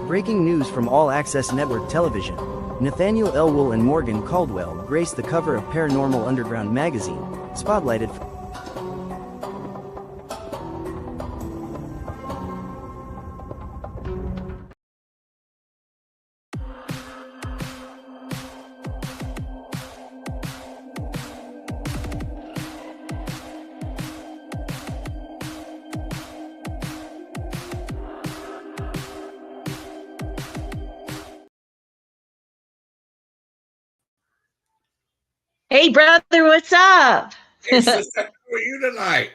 Breaking news from All Access Network Television. Nathaniel Elwell and Morgan Caldwell graced the cover of Paranormal Underground magazine, spotlighted. Hey, brother, what's up? Hey, sister, how are you tonight?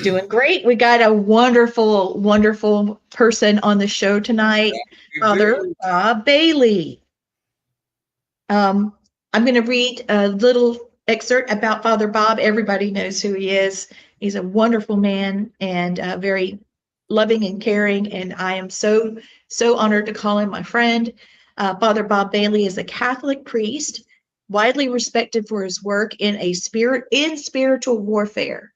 Doing great. We got a wonderful, wonderful person on the show tonight, You Father do. Bob Bailey. I'm going to read a little excerpt about Father Bob. Everybody knows who he is. He's a wonderful man and very loving and caring, and I am so, so honored to call him my friend. Father Bob Bailey is a Catholic priest, widely respected for his work in spiritual warfare.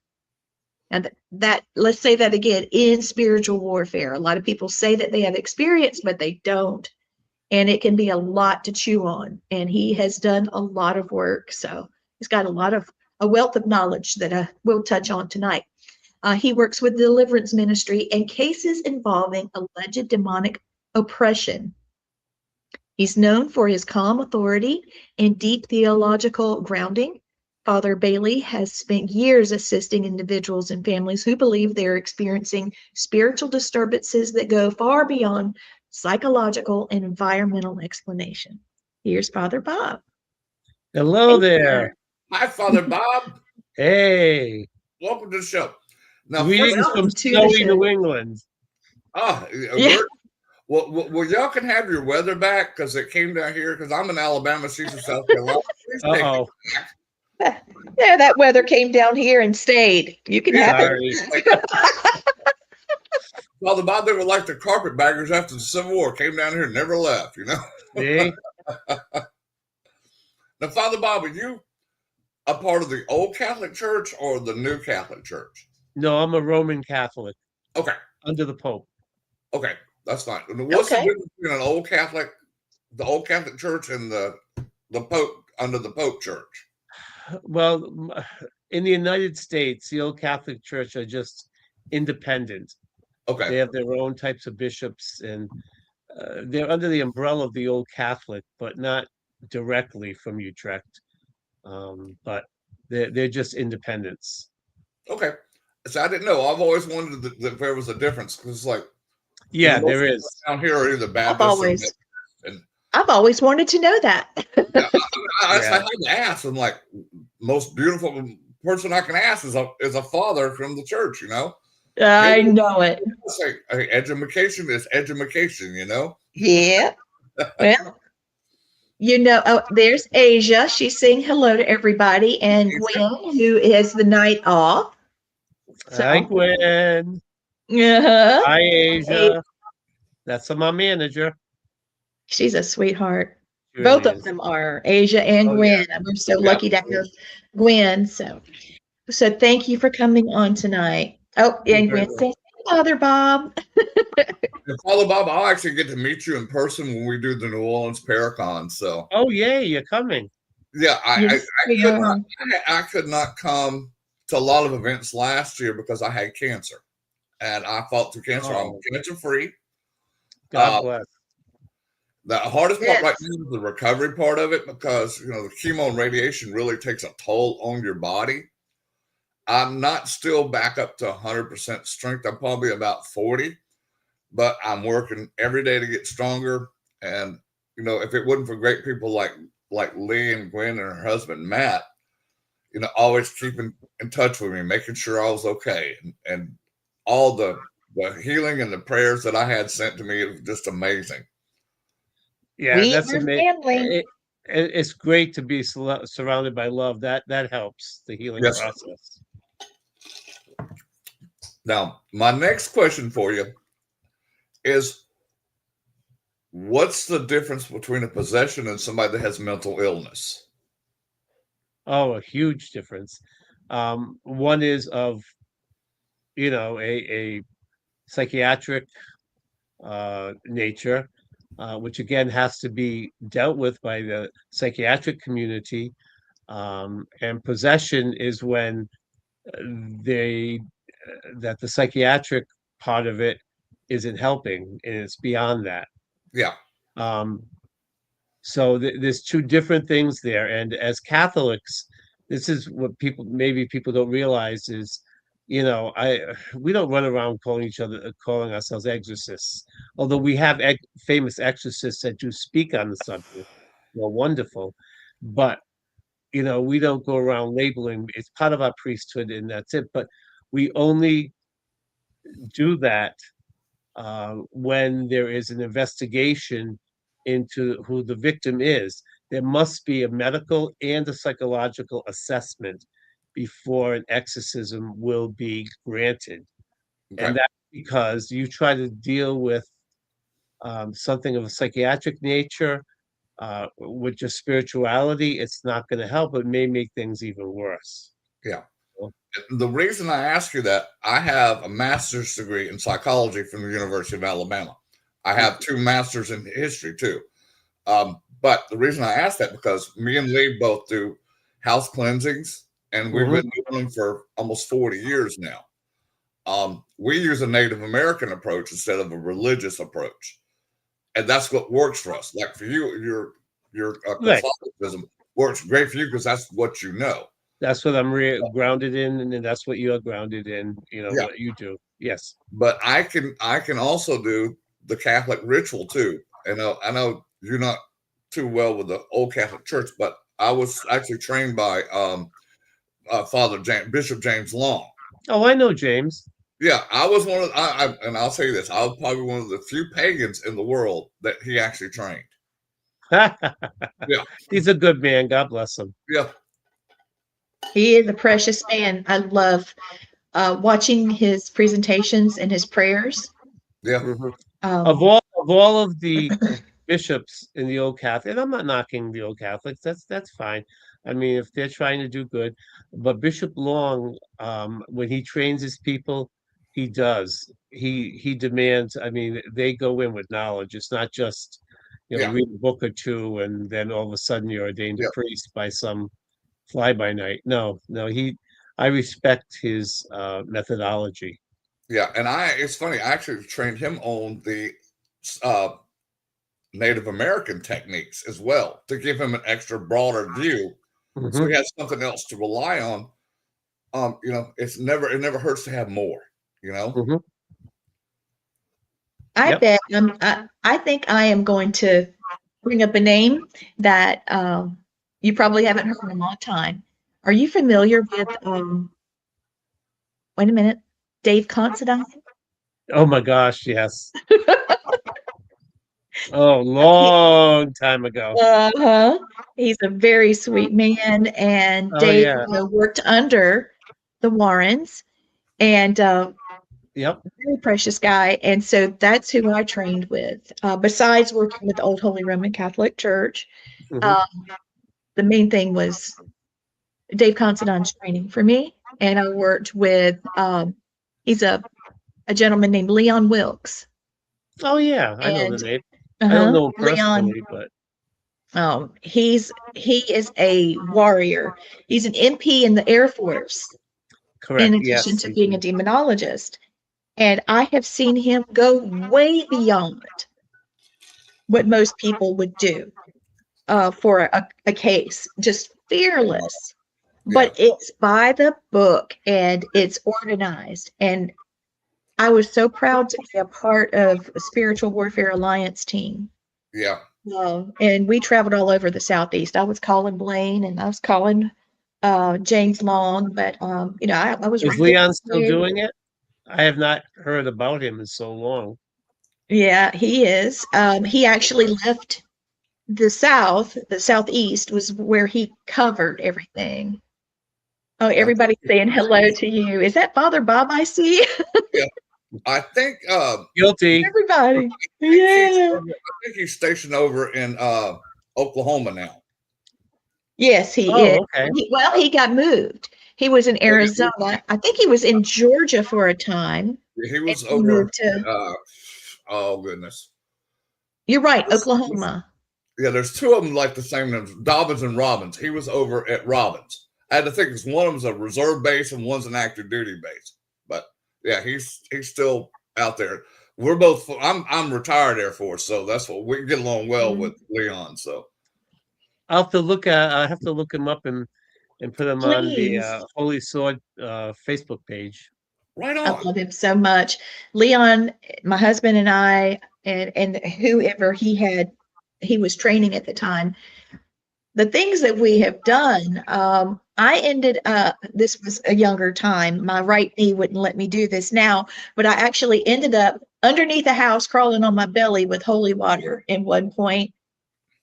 And that, let's say that again, in spiritual warfare. A lot of people say that they have experience, but they don't. And it can be a lot to chew on. And he has done a lot of work. So he's got a wealth of knowledge that we'll touch on tonight. He works with deliverance ministry and cases involving alleged demonic oppression. He's known for his calm authority and deep theological grounding. Father Bailey has spent years assisting individuals and families who believe they're experiencing spiritual disturbances that go far beyond psychological and environmental explanation. Here's Father Bob. Hello there. Hi, Father Bob. Hey. Welcome to the show. Now, Greetings from snowy New England. Yeah. Well, y'all can have your weather back because it came down here because I'm in Alabama, she's in South Carolina. Uh-oh. Yeah, that weather came down here and stayed. You can have it. Father Bob, they were like the carpetbaggers after the Civil War, came down here and never left, you know? See? Now, Father Bob, are you a part of the old Catholic Church or the new Catholic Church? No, I'm a Roman Catholic. Okay. Under the Pope. Okay, that's fine. What's the difference between the old Catholic Church and the Pope under the Pope Church? Well, in the United States, the old Catholic Church are just independent. Okay. They have their own types of bishops, and they're under the umbrella of the old Catholic, but not directly from Utrecht. But they're just independents. Okay. So I didn't know. I've always wondered that there was a difference because it's like, yeah, there is. Down here are either Baptist I've always wanted to know that. I had to ask, and like most beautiful person I can ask is a father from the church, you know. I know it. It's like education is education, you know. Yeah. Well, there's Asia. She's saying hello to everybody, and Gwen, who has the night off. So, hi, Gwen. Uh-huh. Hi, Asia. That's my manager. She's a sweetheart. Really both of them are, Asia and Gwen. Yeah. I'm so lucky to have Gwen. So thank you for coming on tonight. Oh, and Gwen says, Father Bob. And Father Bob, I'll actually get to meet you in person when we do the New Orleans Paracon. So. Oh, yay, you're coming. Yeah, I could not come to a lot of events last year because I had cancer. And I fought through cancer. I'm cancer-free. God bless. The hardest part right now is the recovery part of it because, you know, the chemo and radiation really takes a toll on your body. I'm not still back up to 100% strength. I'm probably about 40, but I'm working every day to get stronger. And, you know, if it wasn't for great people like Lee and Gwen and her husband, Matt, you know, always keeping in touch with me, making sure I was okay. And all the healing and the prayers that I had sent to me, it was just amazing. Yeah, that's amazing. It's great to be surrounded by love. That helps the healing process. Now, my next question for you is, what's the difference between a possession and somebody that has mental illness? Oh, a huge difference. One is of, you know, a psychiatric nature, which again has to be dealt with by the psychiatric community. And possession is when they that the psychiatric part of it isn't helping, and it's beyond that. Yeah. Um, so there's two different things there, and as Catholics, this is what people don't realize is, we don't run around calling ourselves exorcists, although we have famous exorcists that do speak on the subject. Well, wonderful, but we don't go around labeling. It's part of our priesthood, and that's it. But we only do that when there is an investigation into who the victim is. There must be a medical and a psychological assessment before an exorcism will be granted. Okay. And that's because you try to deal with something of a psychiatric nature with your spirituality, it's not going to help. It may make things even worse. Yeah. The reason I ask you that, I have a master's degree in psychology from the University of Alabama. I have 2 masters in history too. But the reason I ask that, because me and Lee both do house cleansings, and we've been doing them for almost 40 years now. We use a Native American approach instead of a religious approach. And that's what works for us. Like for you, your Catholicism works great for you because that's what you know. That's what I'm grounded in, and that's what you're grounded in. What you do. Yes. But I can also do the Catholic ritual too. And I know you're not too well with the old Catholic Church, but I was actually trained by Bishop James Long. Oh, I know James. Yeah, I was one of and I'll tell you this, I was probably one of the few pagans in the world that he actually trained. Yeah. He's a good man. God bless him. Yeah. He is a precious man. I love watching his presentations and his prayers. Yeah. Of all of the bishops in the old Catholic, and I'm not knocking the old Catholics, that's fine. I mean, if they're trying to do good, but Bishop Long, when he trains his people, he does. He demands. I mean, they go in with knowledge. It's not just read a book or two and then all of a sudden you're ordained a priest by some fly by night. No. I respect his methodology. Yeah, and it's funny. I actually trained him on the Native American techniques as well to give him an extra broader view, so he has something else to rely on. It never hurts to have more. I bet I think I am going to bring up a name that you probably haven't heard in a long time. Are you familiar with wait a minute, Dave Considine? Oh my gosh, yes. Oh, long time ago. He's a very sweet man, and Dave worked under the Warrens, and very precious guy. And so that's who I trained with. Besides working with the Old Holy Roman Catholic Church, the main thing was Dave Considine's training for me, and I worked with he's a gentleman named Leon Wilkes. Oh yeah, I know the name. I don't know him personally, but he is a warrior. He's an MP in the Air Force. Correct. In addition to being a demonologist. And I have seen him go way beyond what most people would do for a case. Just fearless. But it's by the book and it's organized. And I was so proud to be a part of a Spiritual Warfare Alliance team. Yeah. And we traveled all over the Southeast. I was calling Blaine and I was calling James Long, but I was. Is Leon still doing it? I have not heard about him in so long. Yeah, he is. He actually left the Southeast was where he covered everything. Oh, everybody's saying hello to you. Is that Father Bob I see? Yeah. I think guilty. Everybody. I think he's stationed over in Oklahoma now. Yes, he is. Okay. He got moved. He was in Arizona. I think he was in Georgia for a time. He was over oh goodness. You're right, Oklahoma. Yeah, there's two of them like the same names, Dobbins and Robbins. He was over at Robbins. I had to think because one of them's a reserve base and one's an active duty base. But yeah, he's still out there. We're both. I'm retired Air Force, so that's what we get along well with Leon. So I have to look him up and put him on the Please. Holy Sword Facebook page. right I on. love him so much. Leon, my husband and I, and whoever he was training at the time, the things that we have done, I ended up, this was a younger time. My right knee wouldn't let me do this now, but I actually ended up underneath a house crawling on my belly with holy water in one point.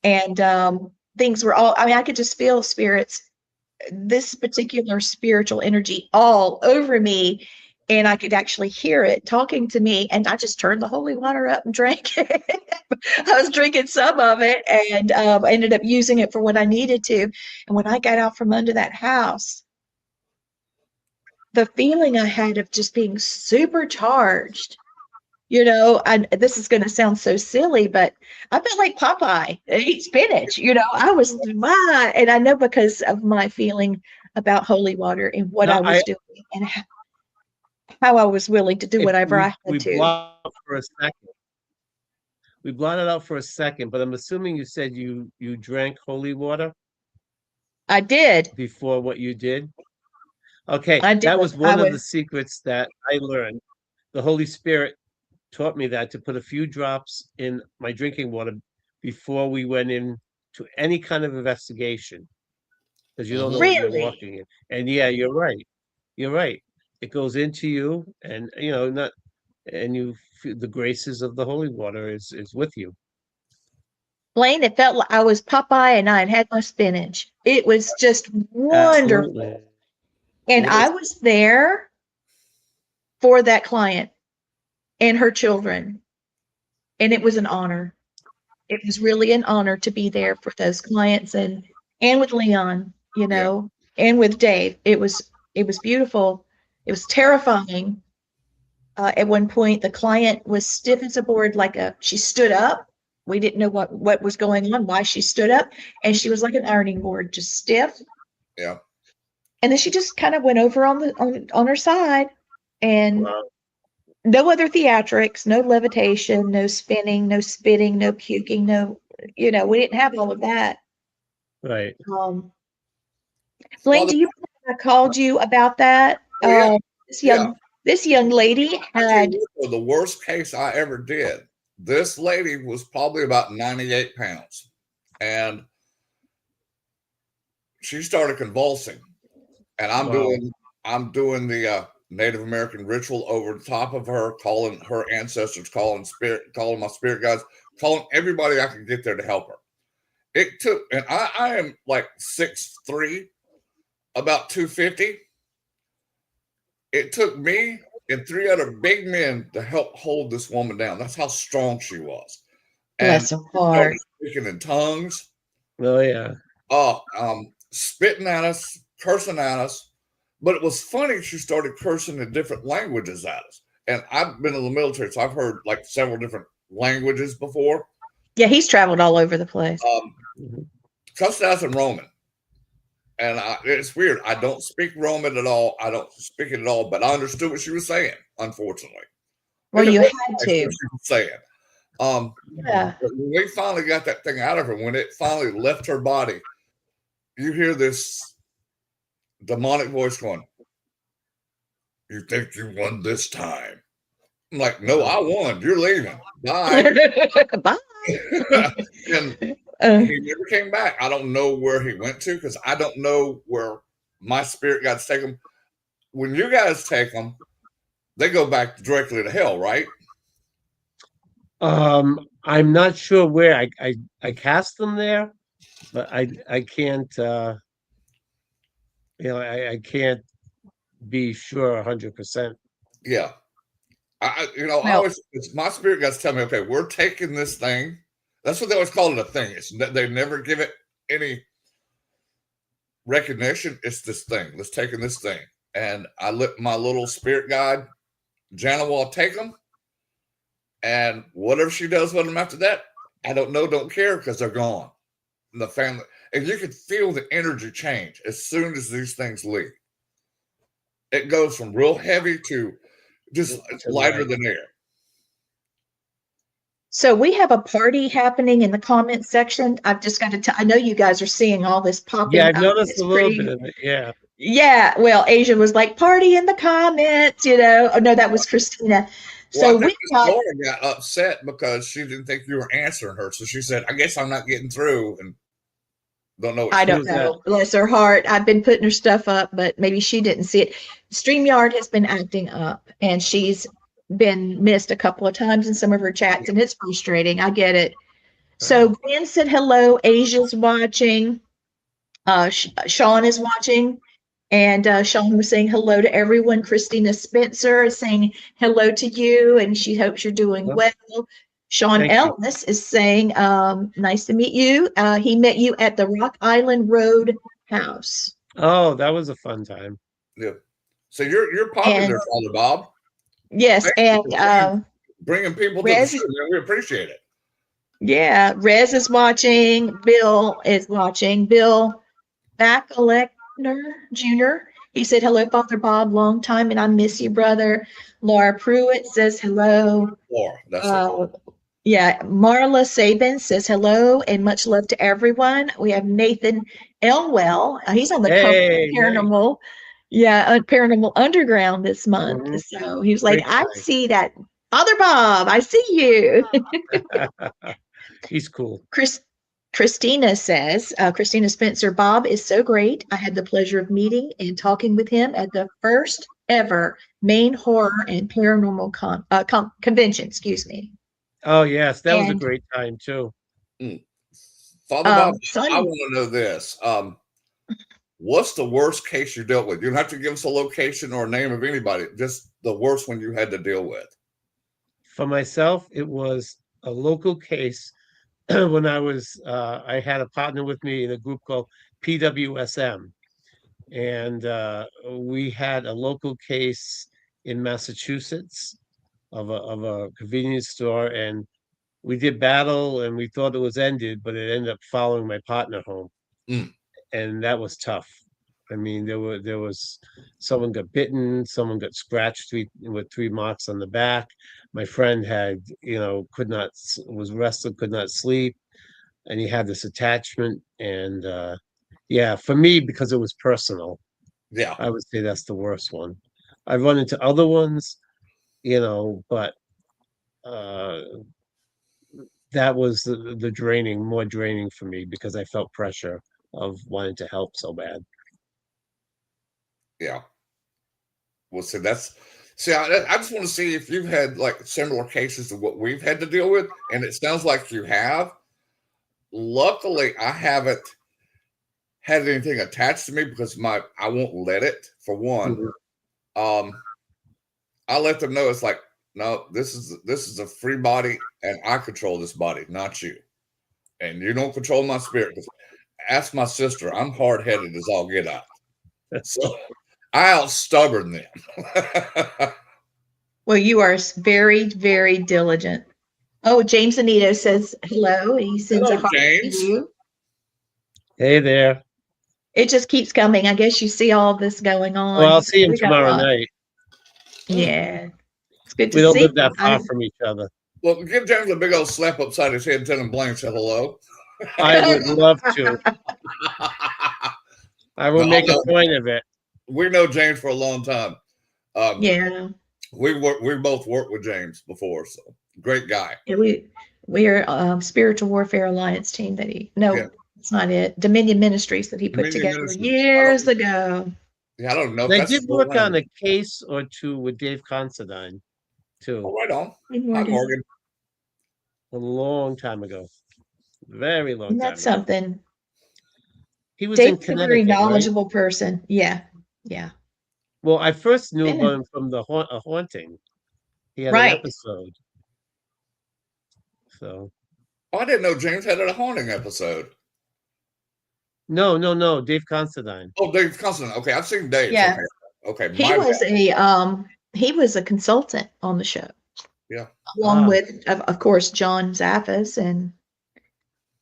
And things were all, I mean, I could just feel spirits, this particular spiritual energy all over me. And I could actually hear it talking to me. And I just turned the holy water up and drank it. I was drinking some of it and ended up using it for what I needed to. And when I got out from under that house, the feeling I had of just being supercharged, you know, this is going to sound so silly, but I felt like Popeye eat spinach. You know, I was, and I know because of my feeling about holy water and what I was doing and how I was willing to do whatever I had to. We blotted out for a second, but I'm assuming you said you drank holy water. I did. Before what you did. Okay, I did. That was one of the secrets that I learned. The Holy Spirit taught me that, to put a few drops in my drinking water before we went in to any kind of investigation, because you don't know what you're walking in. And yeah, you're right. You're right. It goes into you, and you know, not, and you feel the graces of the holy water is with you. Blaine, it felt like I was Popeye and I had my spinach. It was just wonderful. Absolutely. And I was there for that client and her children. And it was an honor. It was really an honor to be there for those clients and with Leon, you know, and with Dave. It was beautiful. It was terrifying. At one point, the client was stiff as a board, she stood up. We didn't know what was going on, why she stood up. And she was like an ironing board, just stiff. Yeah. And then she just kind of went over on her side, and no other theatrics, no levitation, no spinning, no spitting, no puking, no, you know, we didn't have all of that. Right. Blaine, do you think I called you about that? This young lady had the worst case I ever did. This lady was probably about 98 pounds, and she started convulsing. And I'm doing the Native American ritual over the top of her, calling her ancestors, calling my spirit guides, calling everybody I could get there to help her. It took, and I am like 6'3", about 250. It took me and 3 other big men to help hold this woman down. That's how strong she was. Bless her heart. Speaking in tongues. Oh yeah. Spitting at us, cursing at us. But it was funny, she started cursing in different languages at us. And I've been in the military, so I've heard like several different languages before. Yeah, he's traveled all over the place. Cussed at us in Roman. And it's weird. I don't speak Roman at all. I don't speak it at all, but I understood what she was saying, unfortunately. Well, you had to. She was saying. When we finally got that thing out of her, when it finally left her body, you hear this demonic voice going, "You think you won this time?" I'm like, "No, I won. You're leaving. Bye." Bye. And he never came back. I don't know where he went to, because I don't know where my spirit guides take him. When you guys take them, they go back directly to hell, right? I'm not sure where I cast them there, but I can't I can't be sure 100%. Yeah. I always, my spirit guides tell me, okay, we're taking this thing. That's what they always call it, a thing. They never give it any recognition. It's this thing. Let's take this thing. And I let my little spirit guide, Jana, will take them. And whatever she does with them after that, I don't know, don't care, because they're gone. And the family, and you can feel the energy change as soon as these things leave. It goes from real heavy to just lighter than air. So we have a party happening in the comment section. I've just got to tell, I know you guys are seeing all this popping Yeah, I've up. noticed It's a little pretty, bit of it. Yeah. yeah. Well, Asia was like, party in the comments, you know. Oh, no, that was Christina. Well, So I think we Miss got, Laura got upset because she didn't think you were answering her. So she said, I guess I'm not getting through, and don't know what I she don't Who's that? know, bless her heart. I've been putting her stuff up, but maybe she didn't see it. StreamYard has been acting up, and she's been missed a couple of times in some of her chats, and it's frustrating. I get it. So Gwen said hello. Asia's watching. Sean is watching, and Sean was saying hello to everyone. Christina Spencer is saying hello to you, and she hopes you're doing Well, well. Sean thank you. Ellis is saying, nice to meet you. He met you at the Rock Island Road house. Oh, that was a fun time. Yeah. So you're And popular, Father Bob. yes, Thank you and for bringing people to the Rez, show, man. We appreciate it. yeah, Rez is watching. Bill is watching. Bill Bacaleckner Jr. He said, hello, Father Bob, long time, and I miss you, brother. Laura Pruitt says hello. Laura, that's it. Yeah, Marla Sabin says hello and much love to everyone. We have Nathan Elwell. He's on the cover of Hey, Paranormal. Yeah, Paranormal Underground this month. Mhm. So he was like, Great I guy. see that. Father Bob, I see you. He's cool. Christina says, Christina Spencer, Bob is so great. I had the pleasure of meeting and talking with him at the first ever Maine Horror and Paranormal Convention, excuse me. Oh, yes, that was a And great time too. Father Bob, Son, I want to know this. What's the worst case you dealt with? You don't have to give us a location or a name of anybody, just the worst one you had to deal with. For myself, it was a local case when I had a partner with me in a group called PWSM. And we had a local case in Massachusetts of a convenience store, and we did battle and we thought it was ended, but it ended up following my partner home. Mm. And that was tough. I mean, there was someone got bitten, someone got scratched with 3 marks on the back. My friend had, was restless, could not sleep, and he had this attachment. And yeah, for me, because it was personal, Yeah. I would say that's the worst one. I've run into other ones, but that was the draining, more draining for me because I felt pressure of wanting to help so bad. Yeah. Well, see, I just want to see if you've had like similar cases to what we've had to deal with, and it sounds like you have. Luckily, I haven't had anything attached to me because I won't let it, for one. Mhm. I let them know it's like, no, this is a free body, and I control this body, not you. And you don't control my spirit. Ask my sister. I'm hard headed as all get out. So I out stubborn them. well, you are very, very diligent. Oh, James Anito says hello. He sends a Hello, heart to James. you. Hey there. It just keeps coming. I guess you see all this going on. Well, I'll see him We got a tomorrow lot. night. Yeah, it's good to We don't see live that you. far from each other. Well, give James a big old slap upside his head and tell him Blaine said hello. I would love to. I will make a point of it. We know James for a long time. Yeah. We both worked with James before, so great guy. Yeah, we are Spiritual Warfare Alliance team that it's not it. Dominion Ministries that he put Dominion together Ministries. years ago. Yeah, I don't know if I that's did still work on around. a case or two with Dave Considine, too, Oh, right on. Hey, Hi, Morgan. Morgan. a long time ago. Very long Isn't time that ago. something? He was in Dave's a very Connecticut, right? knowledgeable person. Yeah. Yeah. Well, I first knew Been about in- him from a haunting. He had an Right. episode. So Oh, I didn't know James had a haunting episode. no, Dave Considine. Oh, Dave Constantine. Okay, I've seen Dave. Yeah. Okay, He my was bad. he was a consultant on the show. Yeah. along with, of course, John Zaffis, and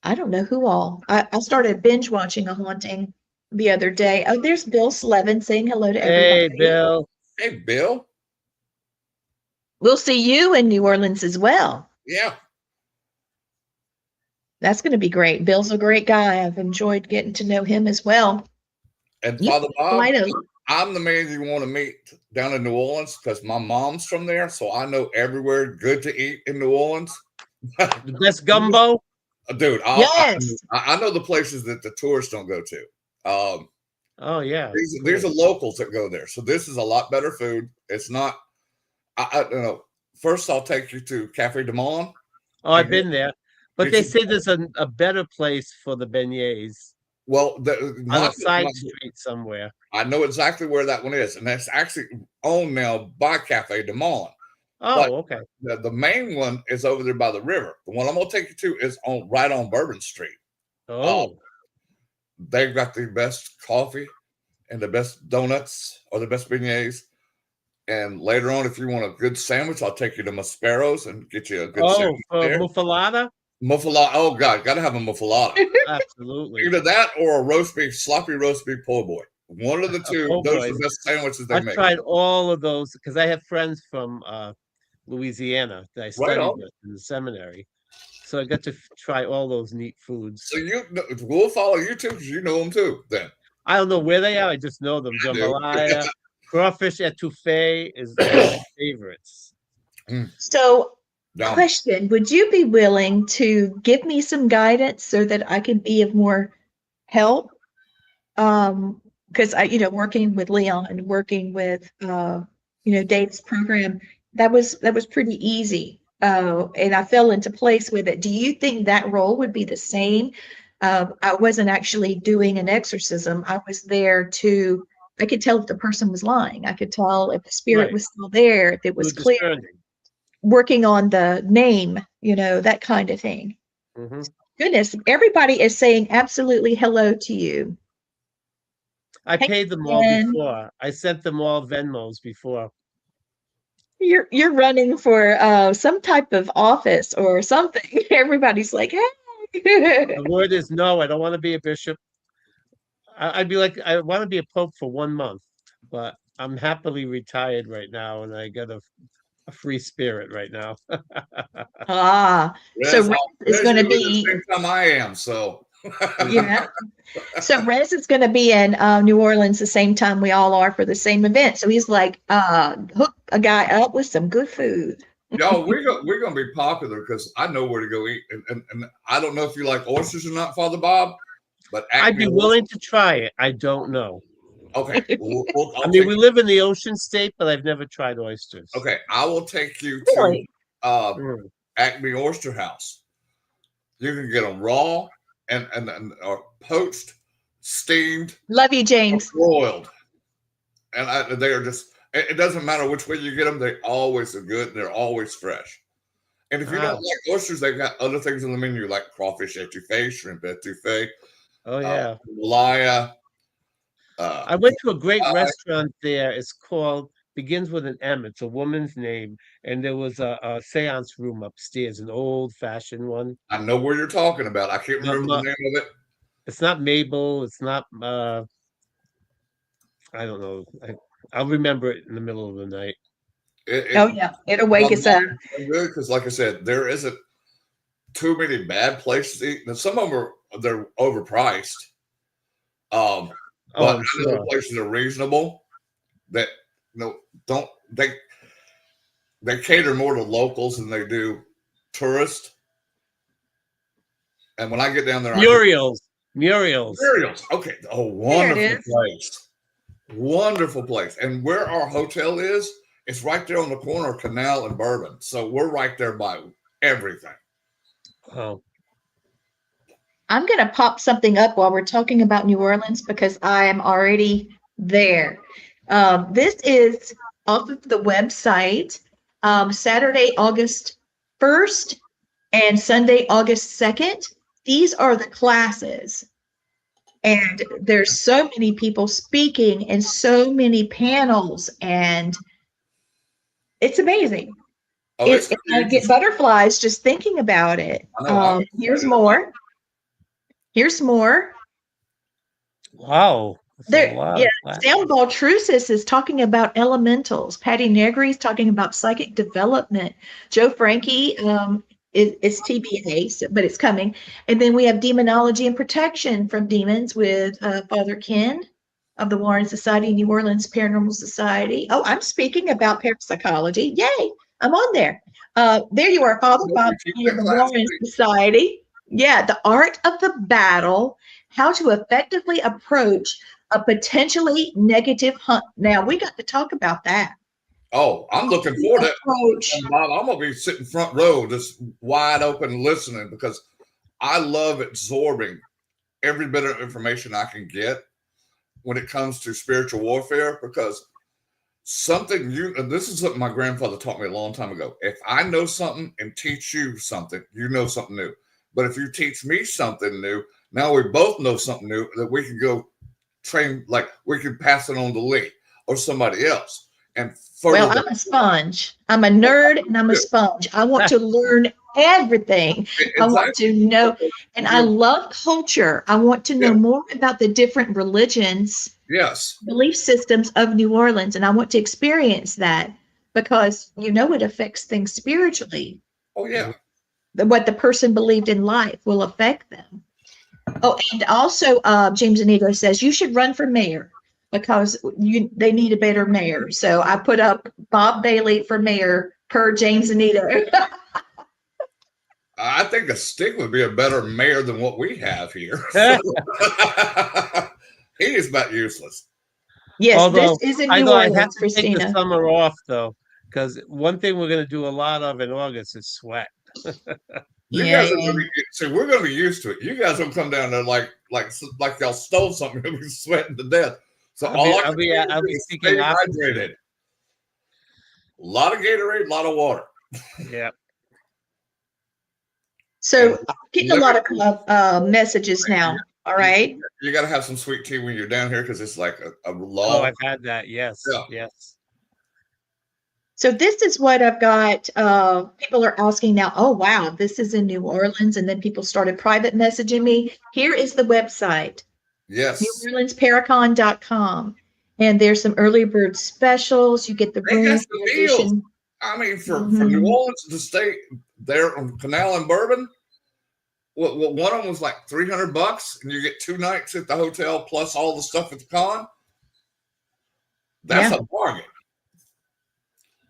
I don't know who all. I started binge watching A Haunting the other day. Oh, there's Bill Slevin saying hello to everybody. Hey, Bill. Hey, Bill. We'll see you in New Orleans as well. Yeah. That's going to be great. Bill's a great guy. I've enjoyed getting to know him as well. And You Father Bob, might have. I'm the man you want to meet down in New Orleans because my mom's from there, so I know everywhere good to eat in New Orleans. The best gumbo? Dude, Yes. I know the places that the tourists don't go to. Oh, yeah. These are locals that go there, so this is a lot better food. It's not. I you know. First, I'll take you to Cafe de Monde. Oh, I've been there. But they Did say there's a better place for the beignets Well, on a side street somewhere. I know exactly where that one is, and that's actually owned now by Cafe de Monde. Oh, okay. The main one is over there by the river. The one I'm gonna take you to is right on Bourbon Street. Oh, They've got the best coffee and the best donuts or the best beignets. And later on, if you want a good sandwich, I'll take you to Maspero's and get you a good sandwich there. muffalata? Muffalata. Oh God, gotta have a muffalata. Absolutely. Either that or a roast beef, sloppy roast beef po' boy. One of the two. Those are the best sandwiches they make. I've tried all of those because I have friends from Louisiana that I studied with in the seminary. So I got to try all those neat foods. So we'll follow you too because you know them too. Then I don't know where they are. I just know them. Jambalaya, crawfish etouffee is one of my favorites. So, question: would you be willing to give me some guidance so that I can be of more help? Because I, working with Leon, working with, Dave's program, that was pretty easy. And I fell into place with it. Do you think that role would be the same? I wasn't actually doing an exorcism. I was there I could tell if the person was lying. I could tell if the spirit was still there, if it was clear. Working on the name, that kind of thing. Mm-hmm. Goodness, everybody is saying absolutely hello to you. I paid them all before. I sent them all Venmos before. You're running for some type of office or something. Everybody's like, hey. The word is no. I don't want to be a bishop. I'd be like, I want to be a pope for 1 month, but I'm happily retired right now, and I got a free spirit right now. So Rez is going to be the same time I am. So yeah. So Rez is going to be in New Orleans the same time we all are for the same event. So he's like, hook a guy up with some good food. Y'all, we're gonna be popular because I know where to go eat, and I don't know if you like oysters or not, Father Bob, but I'd be willing to try it. I don't know. Okay. I mean, we live in the ocean state, but I've never tried oysters. Okay, I will take you to Acme Oyster House. You can get them raw and or poached, steamed. Love you, James. Broiled, and they are just. It doesn't matter which way you get them; they always are good. And they're always fresh. And if you don't like oysters, they've got other things on the menu like crawfish etouffee, shrimp etouffee. Oh yeah, jambalaya. I went to a great restaurant there. It's begins with an M. It's a woman's name, and there was a seance room upstairs, an old-fashioned one. I know where you're talking about. I can't remember the name of it. It's not Mabel. It's not. I don't know. I'll remember it in the middle of the night. It'll wake us up. Good because, like I said, there isn't too many bad places to eat. And some of them they're overpriced. But other places are reasonable. That don't they cater more to locals than they do tourists. And when I get down there, Muriel's. Okay. Oh, wonderful place. Wonderful place. And where our hotel is, it's right there on the corner of Canal and Bourbon. So we're right there by everything. Oh. I'm going to pop something up while we're talking about New Orleans because I am already there. This is off of the website, Saturday, August 1st and Sunday, August 2nd. These are the classes. And there's so many people speaking and so many panels, and it's amazing. Oh, it's gonna be I get interesting. butterflies just thinking about it. I know. I'm Here's excited. more. Here's more. Wow. That's a There, lot yeah, of plaques. Sam Baltrusis is talking about elementals. Patty Negri is talking about psychic development. Joe Frankie, it's TBA, but it's coming. And then we have demonology and protection from demons with Father Ken of the Warren Society, New Orleans Paranormal Society. Oh, I'm speaking about parapsychology. Yay, I'm on there. There you are, Father Bob Keep of that the class. Warren Society. Yeah, the art of the battle, how to effectively approach a potentially negative hunt. Now we got to talk about that. Oh, I'm looking forward to it. Approach. And Bob, I'm gonna be sitting front row, just wide open, listening, because I love absorbing every bit of information I can get when it comes to spiritual warfare. Because and this is something my grandfather taught me a long time ago. If I know something and teach you something, you know something new. But if you teach me something new, now we both know something new that we can go train, like we can pass it on to Lee or somebody else. And Well, I'm a sponge. I'm a nerd and I'm a sponge. I want to learn everything. exactly. I want to know, and I love culture. I want to know more about the different religions, Yes, belief systems of New Orleans, and I want to experience that because it affects things spiritually. oh yeah. What the person believed in life will affect them. Oh, and also, James Anigo says you should run for mayor because they need a better mayor. So I put up Bob Bailey for mayor per James Anigo. I think a stick would be a better mayor than what we have here. He is about useless. Yes, Although, this is in I New know I have Orleans, to take the Christina. summer off though, because one thing we're going to do a lot of in August is sweat. You Yeah, guys are gonna be, see, we're gonna be used to it. You guys will come down there like y'all stole something. You'll be sweating to death. So I'll be is seeking stay oxygen. hydrated. A lot of Gatorade, a lot of water. Yeah. So getting a lot of messages now. All right. You got to have some sweet tea when you're down here because it's like a law. Oh, I've had that. Yes. Yeah. Yes. So this is what I've got. People are asking now, oh, wow, this is in New Orleans. And then people started private messaging me. Here is the website, Yes. NewOrleansParacon.com. And there's some early bird specials. You get the They room. got some deals. I mean, for New Orleans to stay there on Canal and Bourbon, one of them was like $300, and you get 2 nights at the hotel plus all the stuff at the con. That's a bargain.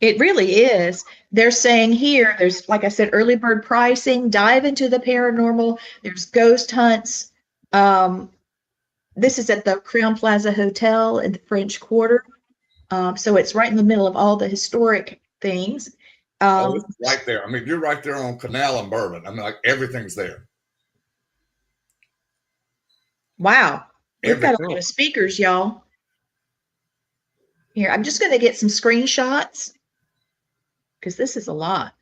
It really is. They're saying here, there's, like I said, early bird pricing, dive into the paranormal. There's ghost hunts. This is at the Crown Plaza Hotel in the French Quarter. So it's right in the middle of all the historic things. It's right there. I mean, you're right there on Canal and Bourbon. I mean, like everything's there. Wow. We've got a lot of speakers, y'all. Here, I'm just going to get some screenshots because this is a lot.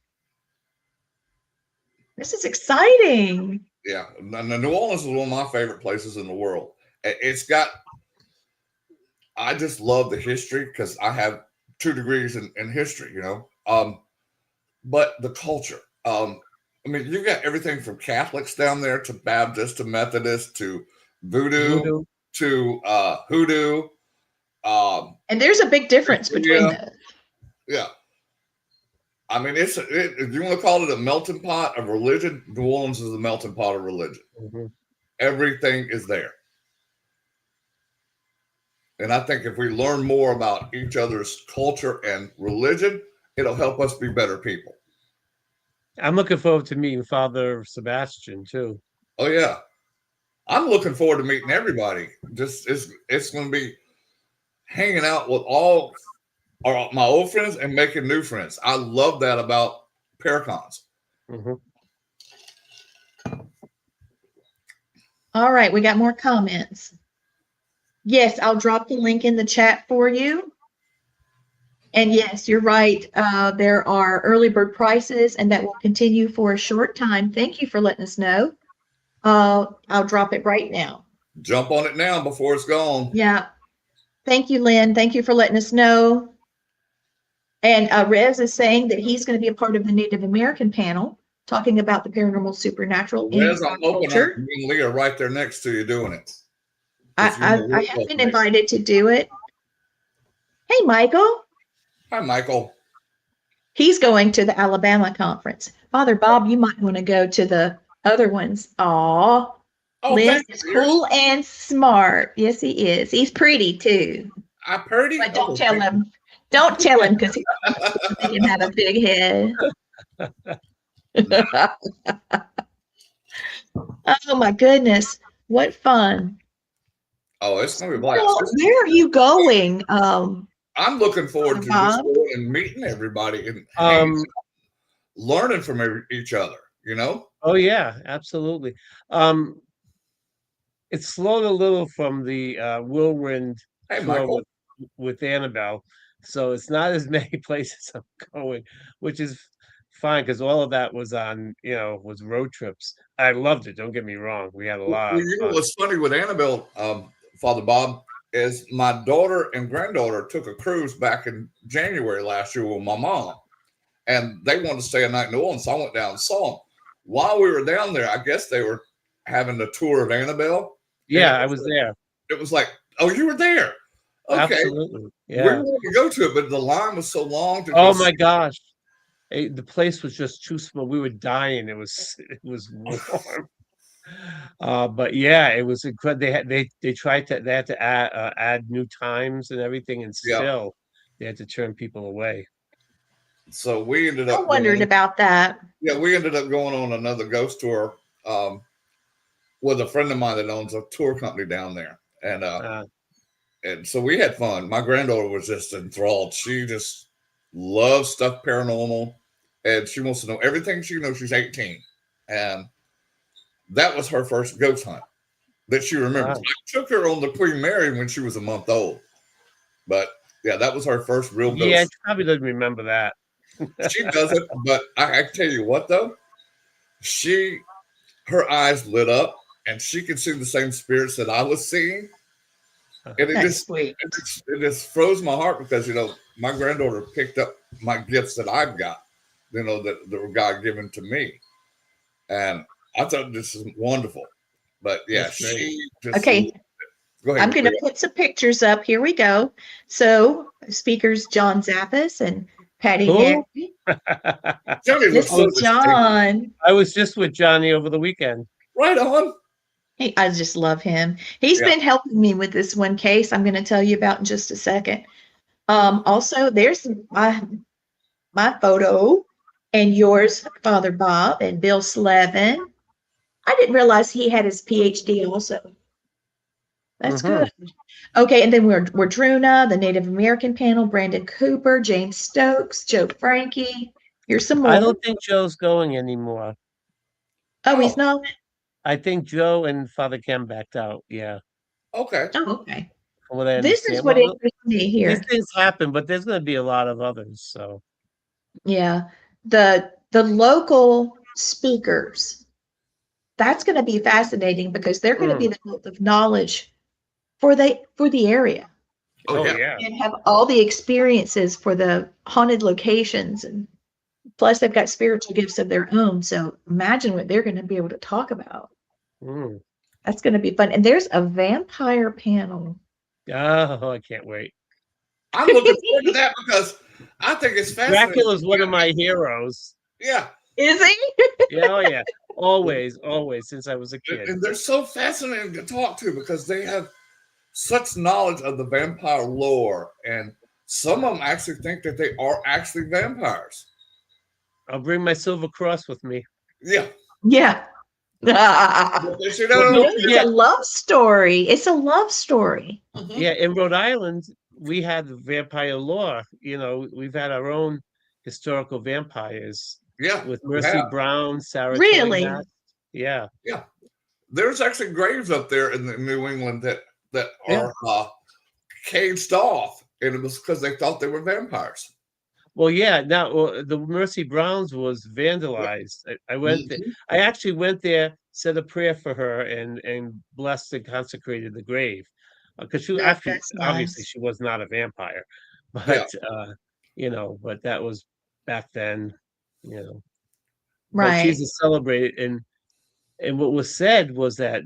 This is exciting. Yeah. New Orleans is one of my favorite places in the world. I just love the history because I have 2 degrees in history, but the culture. I mean, you've got everything from Catholics down there to Baptist to Methodist to voodoo. To hoodoo. And there's a big difference between those. Yeah. I mean, if you want to call it a melting pot of religion, New Orleans is a melting pot of religion. Mm-hmm. Everything is there. And I think if we learn more about each other's culture and religion, it'll help us be better people. I'm looking forward to meeting Father Sebastian too. Oh yeah. I'm looking forward to meeting everybody. It's going to be hanging out with all my old friends and making new friends. I love that about Paracons. Mm-hmm. All right, we got more comments. Yes, I'll drop the link in the chat for you. And yes, you're right. There are early bird prices, and that will continue for a short time. Thank you for letting us know. I'll drop it right now. Jump on it now before it's gone. Yeah. Thank you, Lynn. Thank you for letting us know. And Rez is saying that he's going to be a part of the Native American panel talking about the paranormal supernatural in Wes, our I'm hoping culture. me and Leah right there next to you doing it. I have been invited to do it. Hey, Michael. Hi, Michael. He's going to the Alabama conference. Father Bob, you might want to go to the other ones. Aw. Oh, Lynn is cool and smart. Yes, he is. He's pretty too. I'm pretty. But don't tell him. Don't tell him because he can have a big head. Oh my goodness. What fun. Oh, it's gonna be blast. Well, where are you going? I'm looking forward to just going and meeting everybody and learning from each other, you know? Oh yeah, absolutely. It's slowed a little from the whirlwind tour with Annabelle, so it's not as many places I'm going, which is fine because all of that was on, was road trips. I loved it. Don't get me wrong. We had a lot. Well, you know what's funny with Annabelle, Father Bob, is my daughter and granddaughter took a cruise back in January last year with my mom, and they wanted to stay a night in New Orleans, so I went down and saw them. While we were down there, I guess they were having a tour of Annabelle. Yeah, I was there. It was like, oh, you were there. Okay. Absolutely. Yeah. We wanted to go to it, but the line was so long. Oh my gosh. The place was just too small. We were dying. It was warm. But yeah, it was incredible. They had to add new times and everything, and still they had to turn people away. So we ended up. I wondered about that. Yeah, we ended up going on another ghost tour with a friend of mine that owns a tour company down there, and so we had fun. My granddaughter was just enthralled. She just loves stuff paranormal, and she wants to know everything. She knows. She's 18, and that was her first ghost hunt that she remembers. Wow. I took her on the Queen Mary when she was a month old, but yeah, that was her first real ghost. Yeah, she probably doesn't remember that. She doesn't, but I tell you what though, her eyes lit up and she could see the same spirits that I was seeing. And it just froze my heart because, my granddaughter picked up my gifts that I've got, that were God given to me. And I thought this is wonderful. But yeah, she just. Okay. Go ahead. I'm going to put some pictures up. Here we go. So, speakers John Zappis and Patty Henry. This is John. I was just with Johnny over the weekend. Right on. Hey, I just love him. He's been helping me with this one case I'm going to tell you about in just a second. Also, there's my photo and yours, Father Bob and Bill Slevin. I didn't realize he had his PhD also. That's good. Okay, and then we're Druna, the Native American panel, Brandon Cooper, James Stokes, Joe Frankie. Here's some more. I don't think Joe's going anymore. Oh, he's not? I think Joe and Father Ken backed out. Yeah. Okay. Oh, okay. This is what interests me here. These things happen, but there's going to be a lot of others. So. Yeah, the local speakers. That's going to be fascinating because they're going to be the wealth of knowledge for the area. Oh yeah. And have all the experiences for the haunted locations, and plus they've got spiritual gifts of their own. So imagine what they're going to be able to talk about. That's going to be fun. And there's a vampire panel. Oh, I can't wait. I'm looking forward to that because I think it's fascinating. Dracula's one of my heroes. Yeah. Is he? Yeah, oh yeah. Always, since I was a kid. And they're so fascinating to talk to because they have such knowledge of the vampire lore. And some of them actually think that they are actually vampires. I'll bring my silver cross with me. Yeah. Yeah. It's a love story. It's a love story. Yeah, in Rhode Island, we had vampire lore. We've had our own historical vampires. Yeah. With Mercy Brown, Sarah. Really? Yeah. Yeah. There's actually graves up there in New England that are caged off, and it was because they thought they were vampires. Well, yeah. Now, the Mercy Browns was vandalized. I went. I actually went there, said a prayer for her, and blessed and consecrated the grave, because she obviously she was not a vampire, but but that was back then, you know. But Right. she's a celebrated, and what was said was that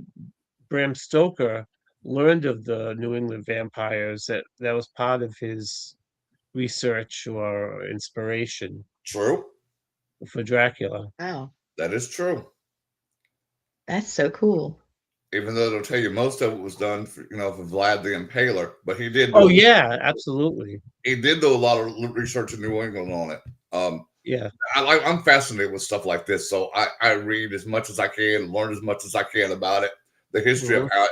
Bram Stoker learned of the New England vampires, that was part of his research or inspiration True. for Dracula. Wow. That is true. That's so cool. Even though they'll tell you most of it was done for, for Vlad the Impaler, but he did. Oh yeah, absolutely. He did do a lot of research in New England on it. Yeah, I'm fascinated with stuff like this, so I read as much as I can, learn as much as I can about it, the history of how it.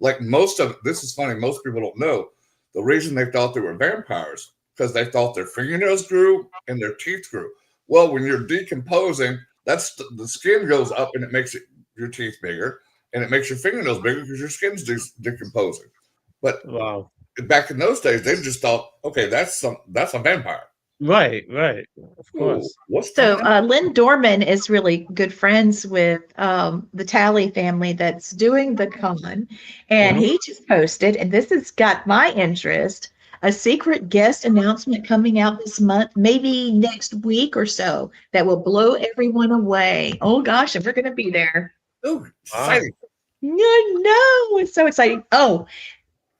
Like most of this is funny. Most people don't know the reason they thought they were vampires because they thought their fingernails grew and their teeth grew. Well, when you're decomposing, that's the skin goes up and it makes your teeth bigger, and it makes your fingernails bigger because your skin's decomposing. But wow. Back in those days, they just thought, okay, that's a vampire. Right, of course. So Lynn Dorman is really good friends with the Talley family that's doing the con, and he just posted, and this has got my interest, a secret guest announcement coming out this month, maybe next week or so, that will blow everyone away. Oh gosh, and we're going to be there. Oh, exciting! No, it's so exciting. Oh,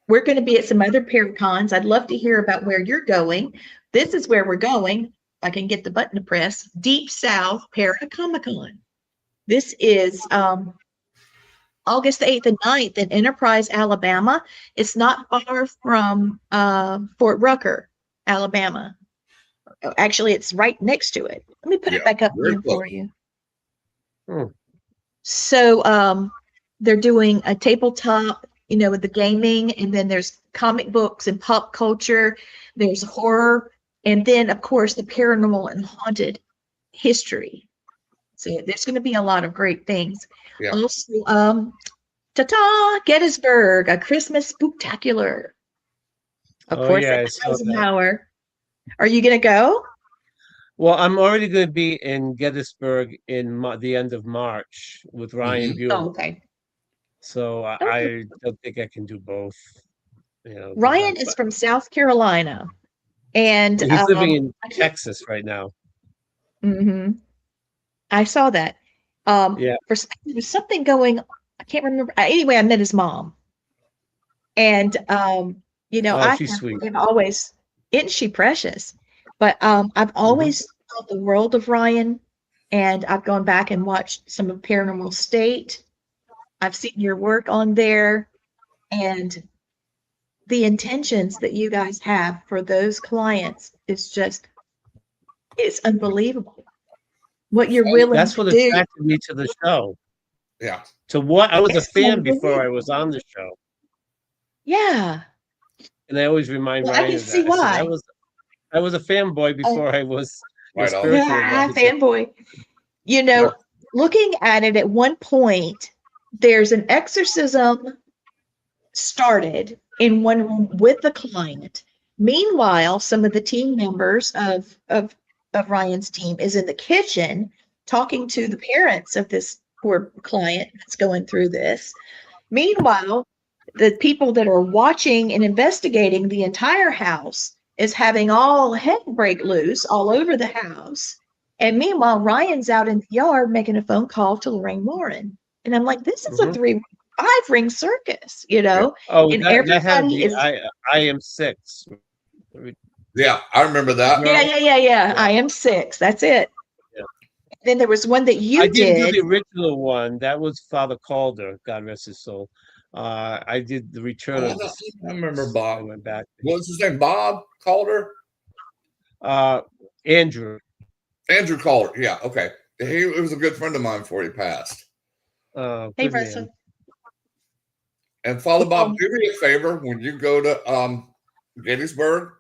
we're going to be at some other Paracons. I'd love to hear about where you're going. This is where we're going. If I can get the button to press. Deep South Paracomic-Con. This is August 8th and 9th in Enterprise, Alabama. It's not far from Fort Rucker, Alabama. Actually, it's right next to it. Let me put it back up here for you. So they're doing a tabletop, with the gaming, and then there's comic books and pop culture. There's horror, and then, of course, the paranormal and haunted history. So there's going to be a lot of great things. Yeah. Also, ta-ta, Gettysburg, a Christmas spooktacular. Of course, Eisenhower. Are you going to go? Well, I'm already going to be in Gettysburg in the end of March with Ryan Buell. Oh, okay. So I don't think I can do both. Ryan is from South Carolina, and he's living in Texas right now. Mm-hmm. I saw that. There was something going. I can't remember. Anyway, I met his mom, and she's sweet. I've always, isn't she precious? But I've always thought the world of Ryan, and I've gone back and watched some of Paranormal State. I've seen your work on there, and the intentions that you guys have for those clients is it's unbelievable. What you're willing to do. That's what attracted me to the show. Yeah. I was a fan before I was on the show. Yeah. And I always remind Ryan I can see why. I was a fanboy before I was a fanboy. Looking at it at one point, there's an exorcism started in one room with the client. Meanwhile, some of the team members of Ryan's team is in the kitchen talking to the parents of this poor client that's going through this. Meanwhile, the people that are watching and investigating the entire house is having all heck break loose all over the house. And meanwhile, Ryan's out in the yard making a phone call to Lorraine Warren. And I'm like, this is a 5-ring circus, Oh, and everybody is. I am 6. Yeah, I remember that. Yeah. I am 6. That's it. Yeah. Then there was one that I didn't do the original one. That was Father Calder, God rest his soul. I did the Return of the. I remember Bob. I went back. What was his name? Bob Calder. Andrew Calder. Yeah. Okay. He was a good friend of mine before he passed. Hey, Russell. And Father Bob, do me a favor when you go to Gettysburg,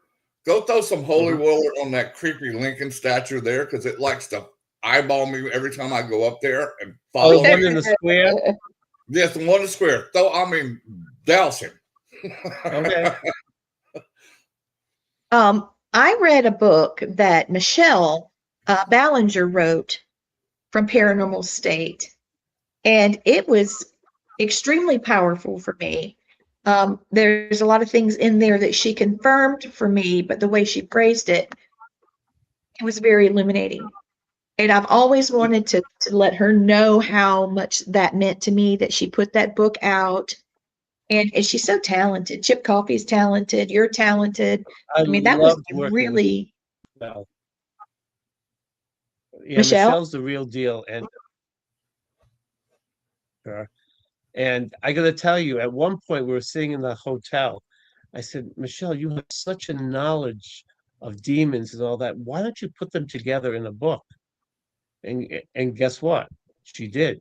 go throw some holy water on that creepy Lincoln statue there, because it likes to eyeball me every time I go up there and follow. Oh, the one in the square? Yes, the one in the square. Douse him. Okay. I read a book that Michelle Ballinger wrote from Paranormal State, and it was extremely powerful for me. There's a lot of things in there that she confirmed for me, but the way she phrased it It was very illuminating. And I've always wanted to let her know how much that meant to me, that she put that book out. And she's so talented. Chip Coffey's talented. You're talented. I I mean, that was loved working with really Michelle. Yeah, Michelle. Michelle's the real deal, and I got to tell you, at one point we were sitting in the hotel. I said, Michelle, you have such a knowledge of demons and all that. Why don't you put them together in a book? And guess what? She did.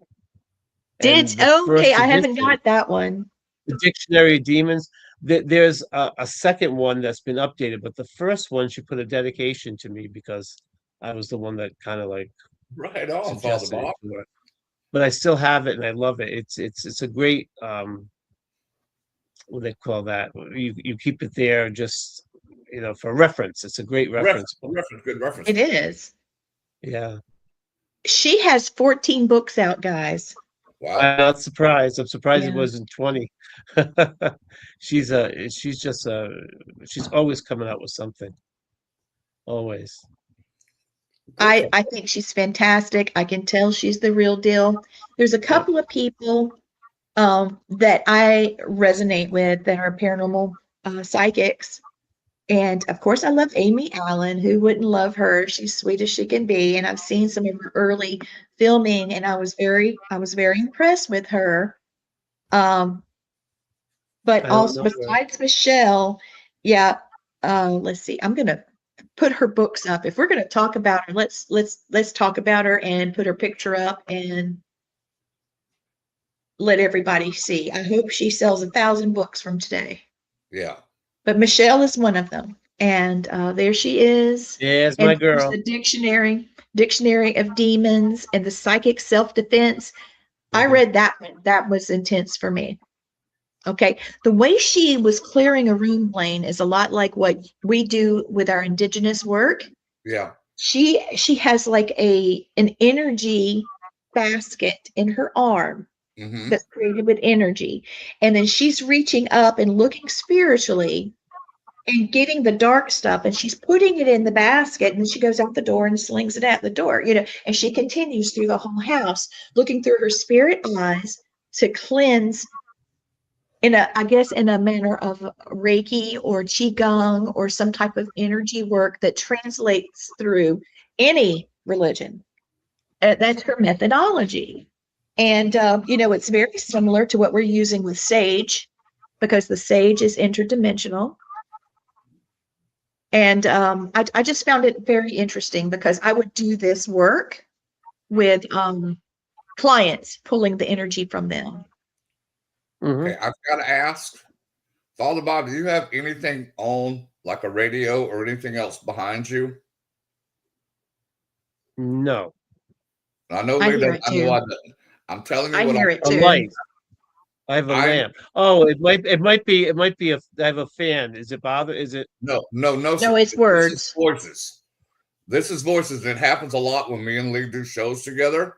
And the Okay, first I haven't edition, got that one. the Dictionary of Demons, there's a second one that's been updated, but the first one, she put a dedication to me because I was the one that kind of like Right on, Father suggested it Bob. to her. But I still have it and I love it. It's a great what do they call that? You keep it there just for reference. It's a great reference book. Good reference. It is. Yeah. She has 14 books out, guys. Wow. I'm not surprised. I'm surprised Yeah. it wasn't 20. She's always coming out with something. Always. I think she's fantastic. I can tell she's the real deal. There's a couple of people that I resonate with that are paranormal psychics. And of course, I love Amy Allen. Who wouldn't love her? She's sweet as she can be. And I've seen some of her early filming, and I was very impressed with her. But also besides Michelle, yeah. Let's see. I'm gonna put her books up. If we're gonna talk about her, let's talk about her and put her picture up and let everybody see. I hope she sells 1,000 books from today. Yeah. But Michelle is one of them. And there she is. Yes, my girl. The Dictionary of Demons and the Psychic Self-Defense. I read that one. That was intense for me. Okay. The way she was clearing a room, Blaine, is a lot like what we do with our indigenous work. Yeah. She has like an energy basket in her arm that's created with energy. And then she's reaching up and looking spiritually and getting the dark stuff, and she's putting it in the basket, and then she goes out the door and slings it out the door, and she continues through the whole house, looking through her spirit eyes to cleanse in a manner of Reiki or Qigong or some type of energy work that translates through any religion. That's her methodology. And, it's very similar to what we're using with sage, because the sage is interdimensional. And I just found it very interesting because I would do this work with clients, pulling the energy from them. Okay, I've got to ask, Father Bob, do you have anything on, like a radio or anything else behind you? No. I know I they hear don't. it I know too. I don't. I'm telling you I what hear I'm it too. A light. I have a lamp. Oh, it might be I have a fan. Is it bother? Is it? No, No, it's words. This is voices. It happens a lot when me and Lee do shows together.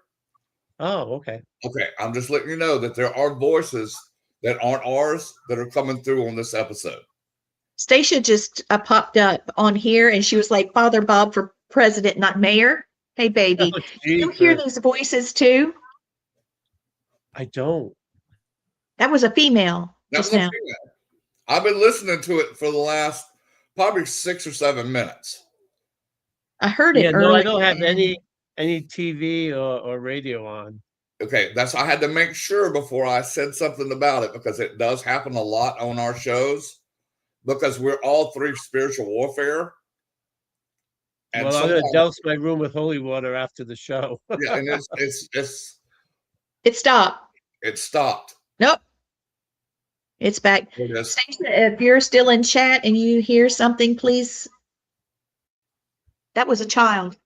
Oh, okay. Okay, I'm just letting you know that there are voices that aren't ours that are coming through on this episode. Stacia just popped up on here, and she was like, Father Bob for president, not mayor. Hey, baby, you hear these voices too? I don't. That was a female just now. I've been listening to it for the last probably 6 or 7 minutes. I heard it earlier. No, I don't have any TV or radio on. Okay, I had to make sure before I said something about it, because it does happen a lot on our shows, because we're all three spiritual warfare. And well, I'm going to douse my room with holy water after the show. Yeah, and it stopped. It stopped. Nope. It's back. If you're still in chat and you hear something, please. That was a child.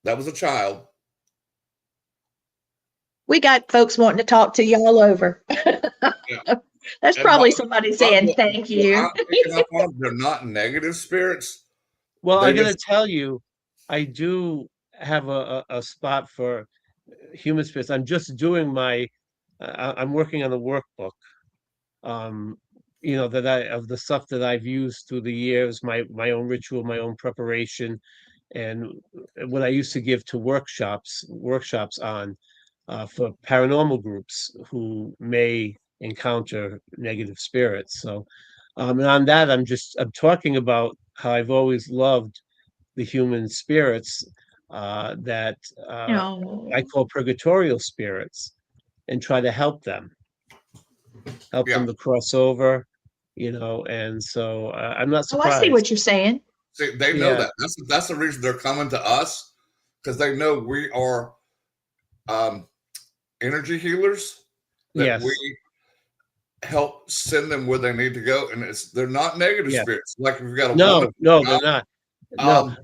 That was a child. We got folks wanting to talk to you all over. Yeah. That's probably somebody saying thank you. They're not negative spirits. Well, I'm going to tell you, I do have a spot for human spirits. I'm just doing I'm working on a workbook, of the stuff that I've used through the years, my own ritual, my own preparation, and what I used to give to workshops on for paranormal groups who may encounter negative spirits. So, and on that, I'm talking about how I've always loved the human spirits that Oh, I call purgatorial spirits, and try to help Yeah. them to cross over, and so I'm not oh, I see what surprised. you're saying. See, they know Yeah, that. That's the reason they're coming to us, because they know we are um, energy healers, that yes, we help send them where they need to go, and they're not negative yeah. spirits. Like if you've got a woman, No, no, they're not. No,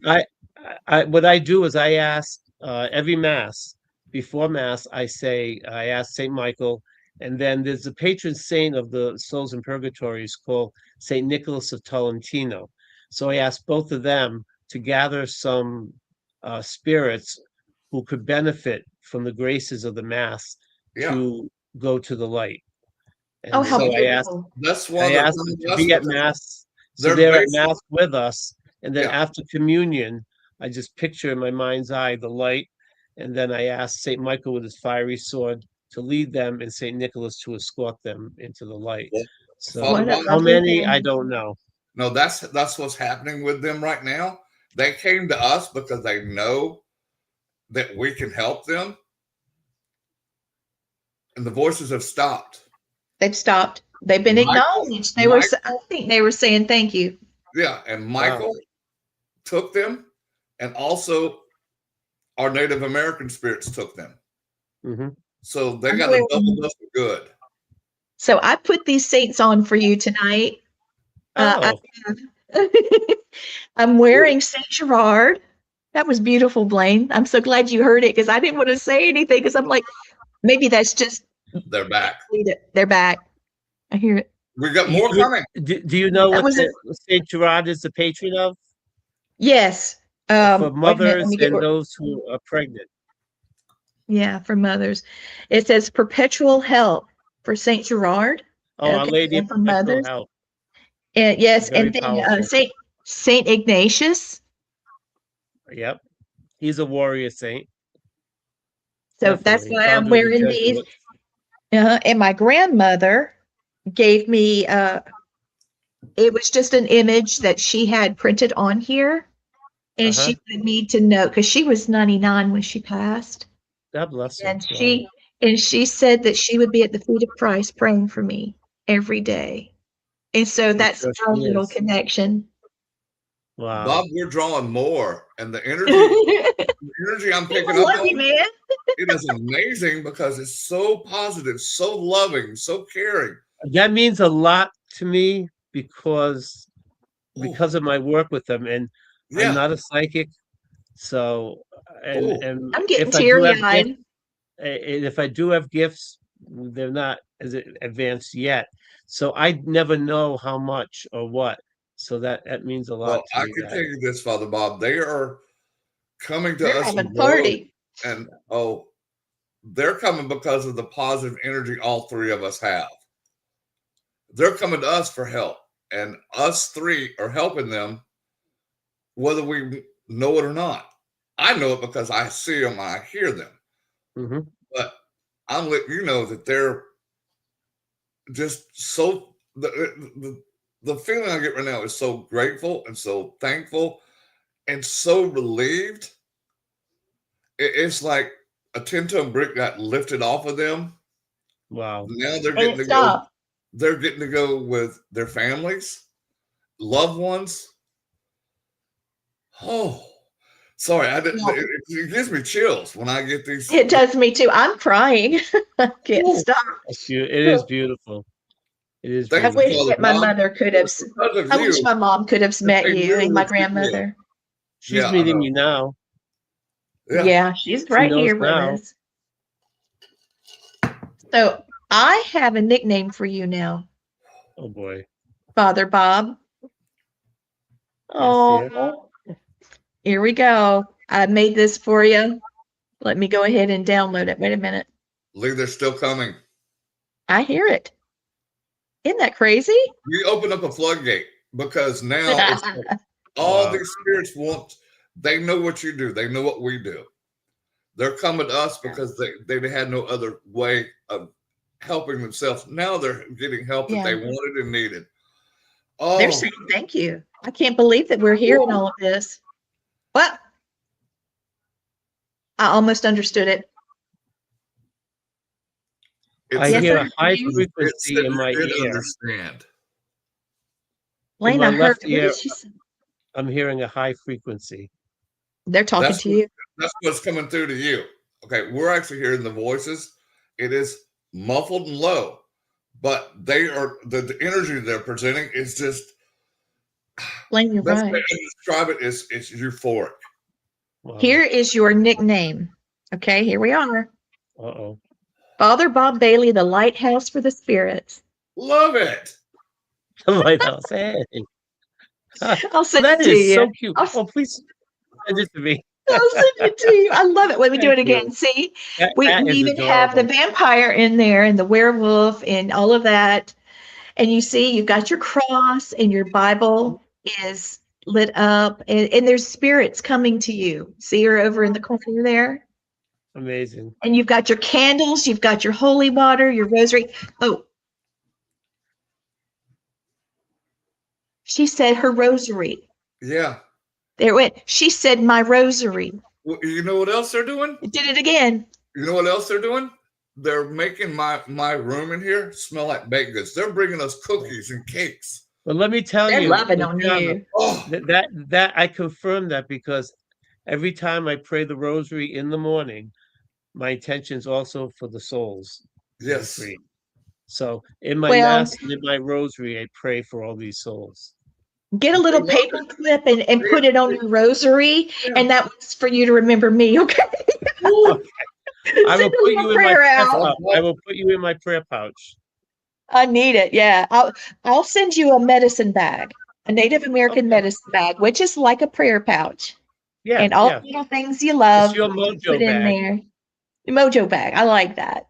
um, what I do is I ask every mass, before mass, I ask Saint Michael, and then there's a patron saint of the souls in purgatory is called Saint Nicholas of Tolentino. So I ask both of them to gather some spirits who could benefit from the graces of the mass yeah, to go to the light. Oh, And how so beautiful. that's why I they're ask coming them to to us, be at because mass, so they're they're at basic. mass with us, and then Yeah, after communion, I just picture in my mind's eye the light, and then I ask Saint Michael with his fiery sword to lead them, and Saint Nicholas to escort them into the light. well, Father What So a Bob. how lovely many, I thing. don't know. No, that's what's happening with them right now. They came to us because they know that we can help them, and the voices have stopped. They've stopped. They've been Michael, acknowledged. Mike, I think they were saying thank you. yeah, and Wow. Michael took them, and also our Native American spirits took them. Hmm. So they I'm got a double wearing, dose of good. so I put these saints on for you tonight. I Oh, have, I'm wearing Saint Gerard. That was beautiful, Blaine. I'm so glad you heard it because I didn't want to say anything because I'm like, maybe that's just They're back. they're back. I hear it. We got you, more coming. do you know That what was a the Saint Gerard is the patron of? yes. For Wait a minute. Let mothers me get and those who are pregnant. yeah for mothers. It says perpetual help for Saint Gerard. Oh, Our Okay, Lady of and for Perpetual mothers. Help. And yes, Very and then powerful. Saint Ignatius. Yep. He's a warrior saint, So that's definitely. why I'm Founder of the wearing these. Jesuits. And my grandmother gave me it was just an image that she had printed on here, and Uh-huh. she wanted me to know because she was 99 when she passed, God bless her. and Wow. she said that she would be at the feet of Christ praying for me every day, and so I'm that's sure our she little is. connection. Wow. Bob, we're drawing more, and the I energy I'm picking up love you, on, man. it is amazing because it's so positive, so loving, so caring. That means a lot to me because Oh, of my work with them. And I'm yeah. not a psychic. So Oh, and I'm getting if I do have gifts, teary-eyed. and if I do have gifts, they're not as advanced yet. So I never know how much or what. So that means a lot well, to I me, can tell that. you this, Father Bob. They are coming to They're us having in a droves, party. and they're coming because of the positive energy all three of us have. They're coming to us for help, and us three are helping them, whether we know it or not. I know it because I see them, I hear them, Hmm. but I'm letting you know that they're just so the feeling I get right now is so grateful and so thankful and so relieved. It's like a 10-ton brick got lifted off of them. Wow. Now they're And getting it to go. stopped. They're getting to go with their families, loved ones. Oh, sorry, I didn't. Well, It gives me chills when I get these. it does me too. I'm crying. I can't Ooh, stop. It is beautiful. It is I thank you, wish beautiful. Father that my Bob. mother could It have. was because of I wish you my mom could have that met they you knew and my what you did. Yeah. grandmother. She's Yeah, I meeting know. me now. Yeah, Yeah, she's She right knows here with now. us. So I have a nickname for you now, Oh boy. Father Bob. Yes, dear. Oh, here we go. I made this for you. Let me go ahead and download it. Wait a minute. Lee, they're still coming. I hear it. Isn't that crazy? We open up a floodgate because now it's all Wow. these spirits want. They know what you do. They know what we do. They're coming to us because they had no other way of helping themselves. Now they're getting help that they wanted and needed. Oh, they're saying thank you. I can't believe that we're hearing all of this. Well, I almost understood it. I Yes, hear sir. a high You- frequency in my did ear. understand. Lane, my I heard. left What ear, did she say? I'm hearing a high frequency. They're talking That's to you. That's what's coming through to you. Okay, we're actually hearing the voices. It is muffled and low, but they are the energy they're presenting is just. Lane, you're Best right. way to describe it is it's euphoric. Wow. Here is your nickname. Okay, here we are. Uh-oh. Father Bob Bailey, the Lighthouse for the Spirits. Love it. The lighthouse. Hey. I'll send That it to is you. so cute. I'll, Oh, please send it to me. I'll send it to you. I love it. Let me do Thank it again. you. See, That we is even have the adorable. vampire in there and the werewolf and all of that. And you see, you've got your cross and your Bible is lit up, and there's spirits coming to you. See her over in the corner there? Amazing. And you've got your candles, you've got your holy water, your rosary. Oh, she said her rosary. Yeah. There it went. She said my rosary. Well, you know what else they're doing? It did it again. You know what else they're doing? They're making my room in here smell like baked goods. They're bringing us cookies and cakes. But let me tell They're you, loving on Luciana, you. Oh, that I confirm that because every time I pray the rosary in the morning, my intention's also for the souls to be yes. free. So in my Well, mass and in my rosary, I pray for all these souls. get a little paper clip and put it on your rosary, and that was for you to remember me, okay? I will Send a put little you in my prayer prayer out. pouch. I will put you in my prayer pouch. I need it. Yeah. I'll send you a medicine bag, a Native American Okay. medicine bag, which is like a prayer pouch. Yeah, And all yeah. the little things you love, It's your you mojo put in bag. there. The mojo bag. I like that.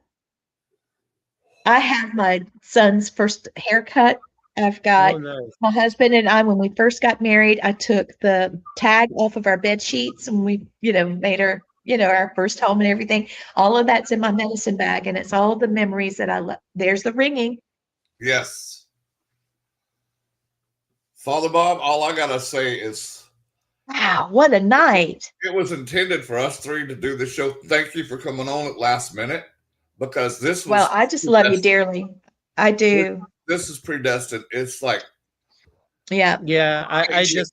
I have my son's first haircut. I've got Oh, nice. my husband and I, when we first got married, I took the tag off of our bed sheets and we, made our, our first home and everything. All of that's in my medicine bag, and it's all the memories that I love. There's the ringing. Yes. Father Bob, all I gotta say is Wow, what a night. it was intended for us three to do the show. Thank you for coming on at last minute because this was Well, I just love you dearly. I do. This is predestined. It's like Yeah. Yeah, I just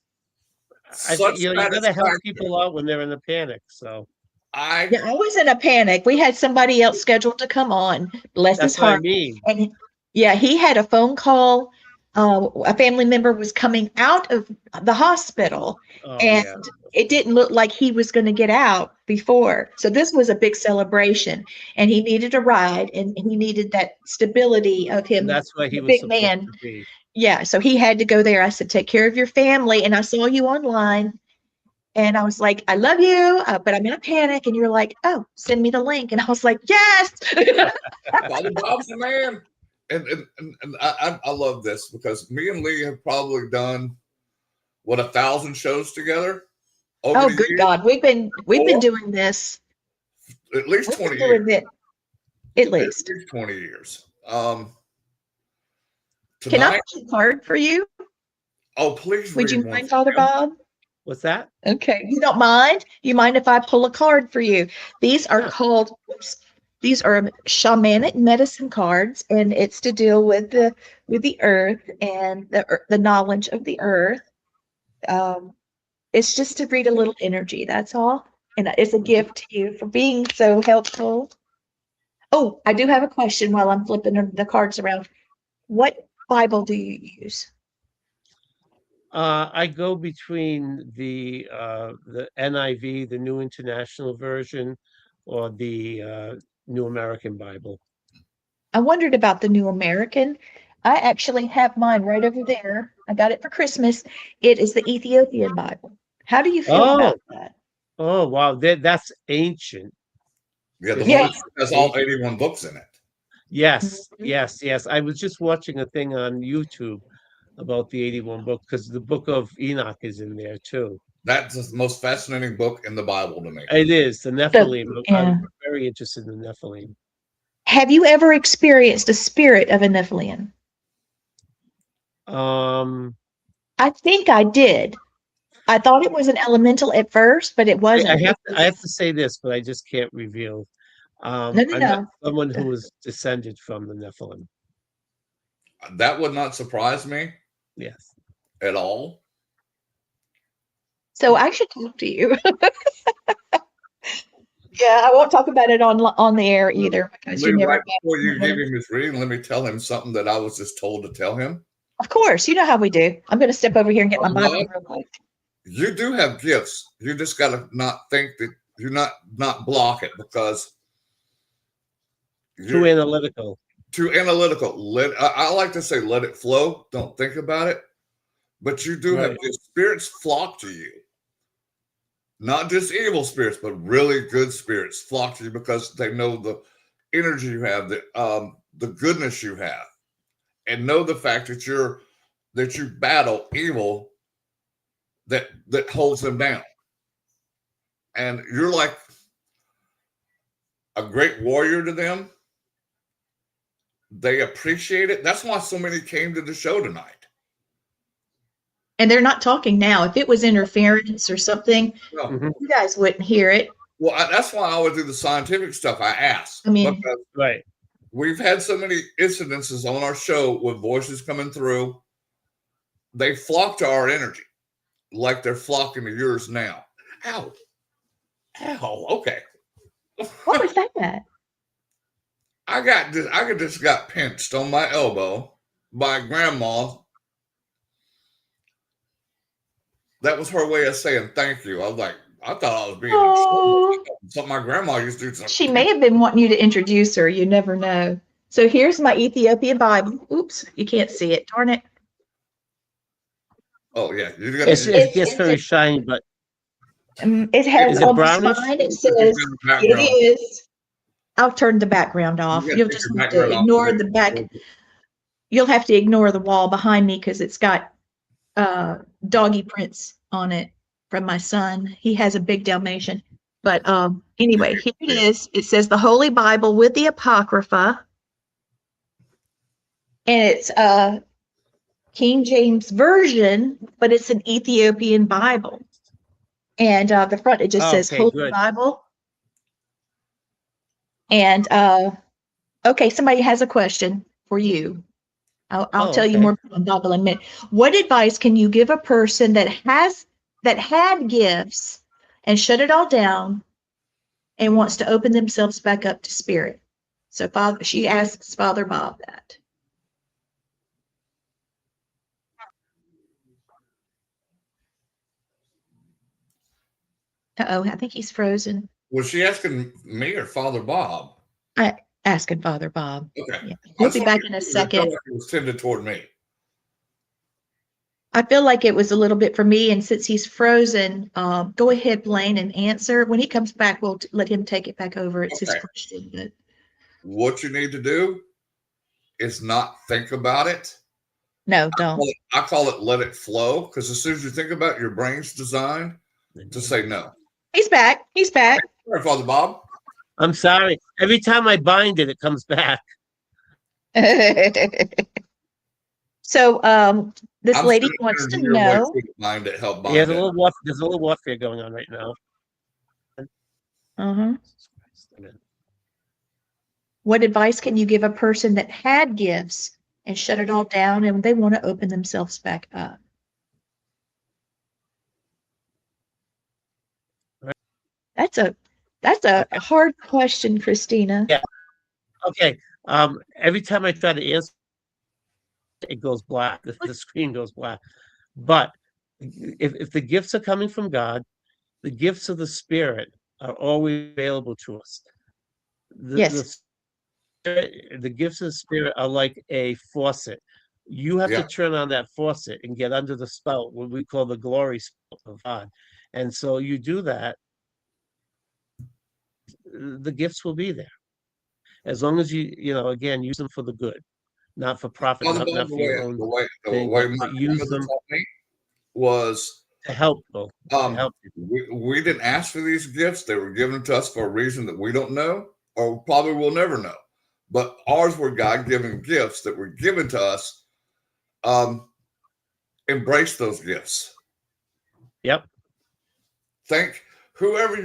such you gotta help satisfaction. people out when they're in a panic. So I Yeah, I was in a panic. We had somebody else scheduled to come on, bless his that's what I heart. mean. And yeah, he had a phone call. A family member was coming out of the hospital, Oh and yeah. it didn't look like he was going to get out before. So this was a big celebration, and he needed a ride, and he needed that stability of him, And that's why he the was big supposed man. to be. Yeah, so he had to go there. I said, take care of your family. And I saw you online, and I was like, I love you, but I'm in a panic. And you're like, oh, send me the link. And I was like, yes. Father Bob's the man. And I love this because me and Lee have probably done 1,000 shows together over Oh, the good years. God. We've been doing this. At least We've 20 been years. doing it at least. 20 years. Can I Tonight, push a card for you? oh, please Would read you one mind, for Father him. Bob? What's that? Okay. You don't mind? You mind if I pull a card for you? These are Yeah. called, these are shamanic medicine cards, and it's to deal with the earth and the knowledge of the earth. It's just to read a little energy, that's all. And it's a gift to you for being so helpful. Oh, I do have a question while I'm flipping the cards around. What Bible do you use? I go between the NIV, the New International Version, or the New American Bible. I wondered about the New American. I actually have mine right over there. I got it for Christmas. It is the Ethiopian Bible. How do you feel about that? Oh wow, that's ancient. Yeah, the It's one Yeah. that has all 81 books in it. Yes, Mhm. yes. I was just watching a thing on YouTube about the 81 book because the book of Enoch is in there too. That's the most fascinating book in the Bible to me. It is the Nephilim. yeah. I'm very interested in the Nephilim. Have you ever experienced the spirit of a Nephilim? I I think I did. I thought it was an elemental at first, but it wasn't. I have to say this, but I just can't reveal. No, no, I met no. someone who was descended from the Nephilim. That would not surprise me Yes. at all. So I should talk to you. Yeah, I won't talk about it on the air either because you Lee, never. right before you gave him his reading, let me tell him something that I was just told to tell him. Of course, you know how we do. I'm going to step over here and get my Bible Love, real quick. you do have gifts. You just got to not think that you're not block it because Too analytical. Too analytical. I like to say let it flow. Don't think about it. But you do have good spirits flock to you. Not just evil spirits, but really good spirits flock to you because they know the energy you have, the goodness you have, and know the fact that you battle evil that holds them down. And you're like a great warrior to them. They appreciate it. That's why so many came to the show tonight. And they're not talking now. If it was interference or something, No. you guys wouldn't hear it. Well, that's why I always do the scientific stuff. I ask. I mean, right. We've had so many incidences on our show with voices coming through. They flock to our energy like they're flocking to yours now. Ow. Ow. Okay. What was that? I just got pinched on my elbow by grandma. That was her way of saying thank you. I was like, I thought I was being something my grandma used to do. She may have been wanting you to introduce her. You never know. So here's my Ethiopian Bible. Oops, you can't see it. Darn it. Oh yeah, it's very shiny, but it has on the spine. It says it is. I'll turn the background off. You'll just have to ignore the back. You'll have to ignore the wall behind me because it's got doggy prints on it from my son. He has a big Dalmatian. But anyway, here it is. It says the Holy Bible with the Apocrypha. And it's King James Version, but it's an Ethiopian Bible. And the front, it just says Holy Bible. And okay, somebody has a question for you. I'll tell you more about the Bible in a minute. What advice can you give a person that had gifts and shut it all down and wants to open themselves back up to spirit? So she asks Father Bob that. Uh-oh, I think he's frozen. Was she asking me or Father Bob? Asking Father Bob. Okay. Yeah. We'll be back in a second. It was tended toward me. I feel like it was a little bit for me, and since he's frozen, go ahead, Blaine, and answer. When he comes back, we'll let him take it back over. It's his question. But what you need to do is not think about it. No, don't. I call it let it flow, because as soon as you think about it, your brain's designed to say no. He's back. He's back. All right, Father Bob. I'm sorry. Every time I bind it, it comes back. So this lady wants to know. There's a little warfare going on right now. What advice can you give a person that had gifts and shut it all down and they want to open themselves back up? That's a hard question, Christina. Yeah. Okay. Every time I try to answer, it goes black. The screen goes black. But if the gifts are coming from God, the gifts of the Spirit are always available to us. Yes. The gifts of the Spirit are like a faucet. You have to turn on that faucet and get under the spout, what we call the glory spout of God. And so you do that, the gifts will be there. As long as you again, use them for the good, not for profit, not for your own thing, but use them. Was To help, though. To help people. We didn't ask for these gifts. They were given to us for a reason that we don't know, or probably will never know. But ours were God-given gifts that were given to us. Embrace those gifts. Yep. Thank whoever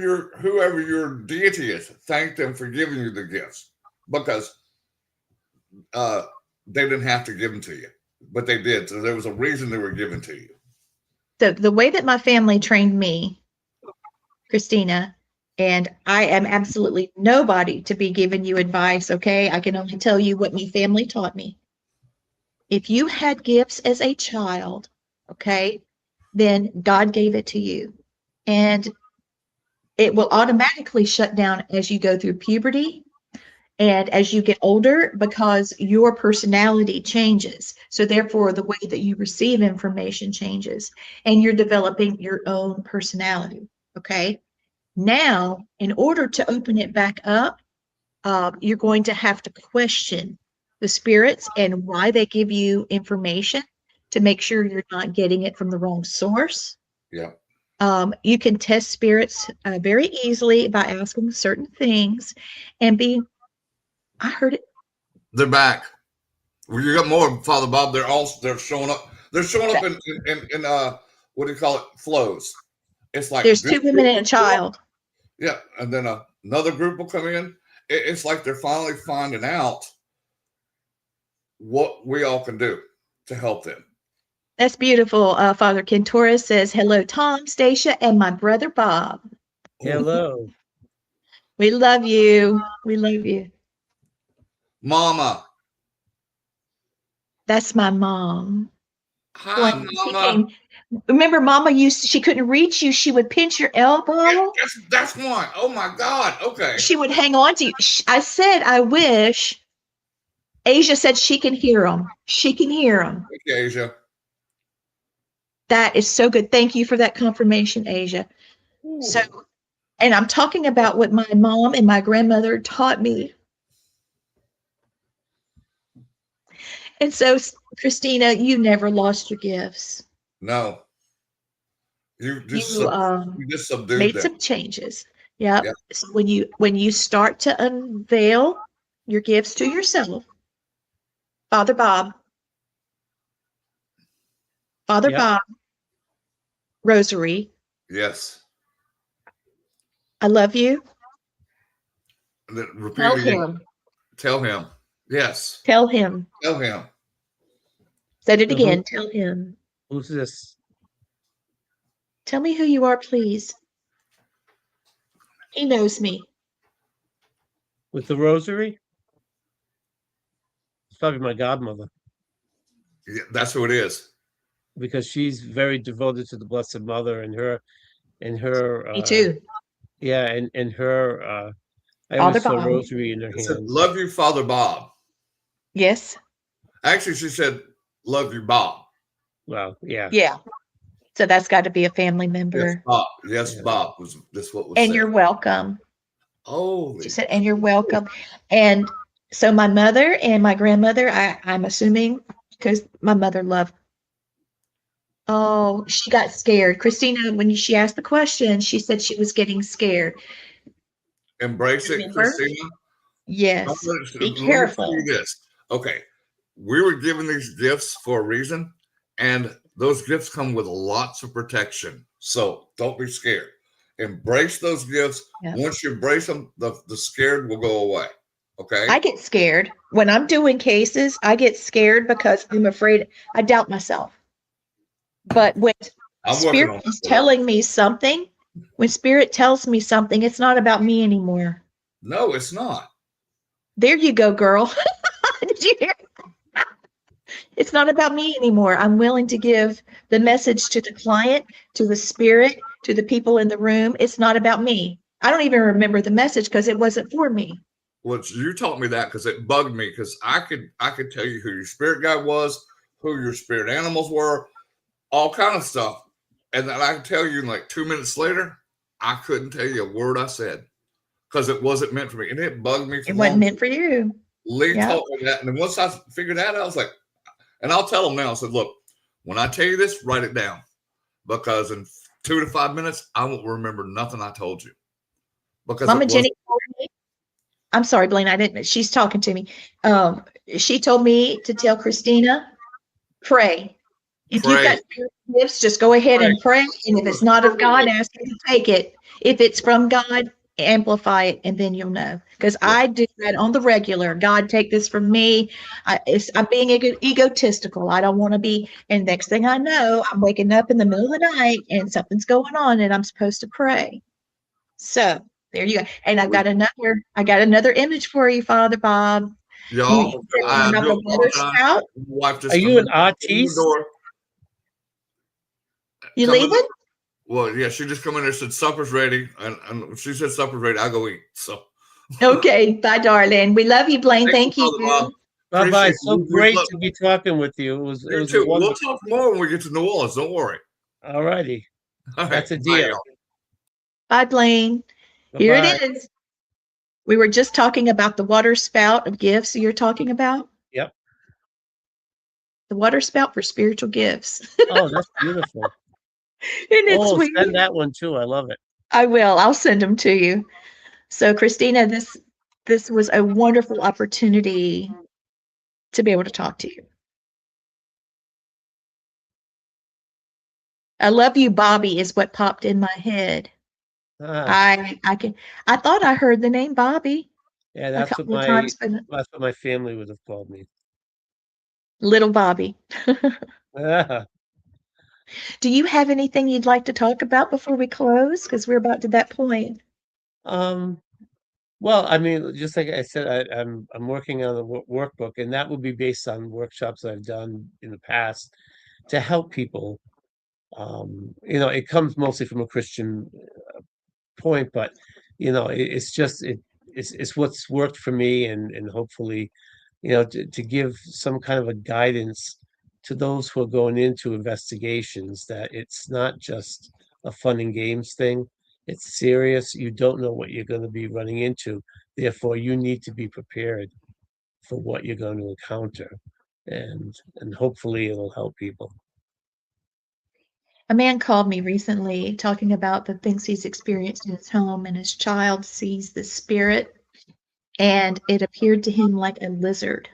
your deity is. Thank them for giving you the gifts, because they didn't have to give them to you, but they did. So there was a reason they were given to you. The way that my family trained me, Christina, and I am absolutely nobody to be giving you advice, okay? I can only tell you what my family taught me. If you had gifts as a child, okay, then God gave it to you. And it will automatically shut down as you go through puberty and as you get older, because your personality changes. So therefore, the way that you receive information changes, and you're developing your own personality, okay? Now, in order to open it back up, you're going to have to question the spirits and why they give you information to make sure you're not getting it from the wrong source. Yeah. You can test spirits very easily by asking certain things and being, I heard it. They're back. Well, you got more, Father Bob. They're showing up. They're showing up in what do you call it? Flows. It's like There's 2 women and a child. Yeah, and then another group will come in. It's like they're finally finding out what we all can do to help them. That's beautiful. Father Kentora says, hello, Tom, Stacia, and my brother Bob. Hello. We love you. We love you. Mama. That's my mom. Hi, Mama. Remember, Mama she couldn't reach you. She would pinch your elbow. Yeah, that's one. Oh my God. Okay. She would hang on to you. I said, I wish. Asia said she can hear them. She can hear them. Okay, Asia. That is so good. Thank you for that confirmation, Asia. Ooh. So, and I'm talking about what my mom and my grandmother taught me. And so, Christina, you never lost your gifts. No. You just subdued made them. some changes. Yep. So when you start to unveil your gifts to yourself, Father Bob, Bob, Rosary. Yes. I love you. Tell him. Tell him. Yes. Tell him. Tell him. Said it again. Tell him. Who's this? Tell me who you are, please. He knows me. With the rosary? It's probably my godmother. Yeah, that's who it is. Because she's very devoted to the Blessed Mother, and her me too. Yeah, and her I always saw rosary in her hand. Love you, Father Bob. Yes. Actually, she said, love you, Bob. Well, yeah. Yeah. So that's got to be a family member. Yes, Bob. Yes, yeah. Bob was this what was and said. You're welcome. Oh. She said, and you're welcome. And so my mother and my grandmother, I'm assuming, because my mother loved. Oh, she got scared. Christina, when she asked the question, she said she was getting scared. Embrace it, Christina. Yes. Be careful. Let me tell you this. Okay. We were given these gifts for a reason, and those gifts come with lots of protection. So don't be scared. Embrace those gifts. Yep. Once you embrace them, the scared will go away. Okay. I get scared. When I'm doing cases, I get scared because I'm afraid. I doubt myself. But when Spirit is telling me something, when Spirit tells me something, it's not about me anymore. No, it's not. There you go, girl. Did you hear? It's not about me anymore. I'm willing to give the message to the client, to the Spirit, to the people in the room. It's not about me. I don't even remember the message because it wasn't for me. Well, you taught me that because it bugged me, because I could tell you who your spirit guide was, who your spirit animals were, all kind of stuff. And then I could tell you like 2 minutes later, I couldn't tell you a word I said because it wasn't meant for me. And it bugged me. It wasn't meant for you. Lee told me that. And then once I figured that out, I was like, and I'll tell them now, I said, look, when I tell you this, write it down. because in 2 to 5 minutes, I won't remember nothing I told you. Because Mama Jenny told me, I'm sorry, Blaine, I didn't, she's talking to me. She told me to tell Christina, pray. If you've got spiritual gifts, just go ahead and pray. And if it's not of God, ask him to take it. If it's from God, amplify it, and then you'll know. Because I do that on the regular. God, take this from me. I'm being egotistical. I don't want to be. And next thing I know, I'm waking up in the middle of the night and something's going on, and I'm supposed to pray. So there you go. And I got another image for you, Father Bob. Y'all, I do apologize. Wife just Are you an artiste? You leaving? Well, yeah, she just come in there and said supper's ready, and she said supper's ready. I go eat. So okay, bye, darling. We love you, Blaine. Thank you. Bye bye. So great to be talking with you. It was we'll talk more when we get to New Orleans. Don't worry. All righty. That's a deal. Bye, Blaine. Bye-bye. Here it is. We were just talking about the water spout of gifts you're talking about. Yep. The water spout for spiritual gifts. Oh, that's beautiful. Isn't it sweet? Send that one too. I love it. I will. I'll send them to you. So, Christina, this was a wonderful opportunity to be able to talk to you. I love you, Bobby, is what popped in my head. I thought I heard the name Bobby. Yeah, that's what my family would have called me. Little Bobby. Yeah. Do you have anything you'd like to talk about before we close? Because we're about to that point. Well, I mean, just like I said, I'm working on a workbook, and that would be based on workshops I've done in the past to help people. It comes mostly from a Christian point, but it's what's worked for me, and hopefully, to give some kind of a guidance to those who are going into investigations, that it's not just a fun and games thing. It's serious. You don't know what you're going to be running into. Therefore, you need to be prepared for what you're going to encounter, and hopefully it'll help people. A man called me recently talking about the things he's experienced in his home, and his child sees the spirit, and it appeared to him like a lizard.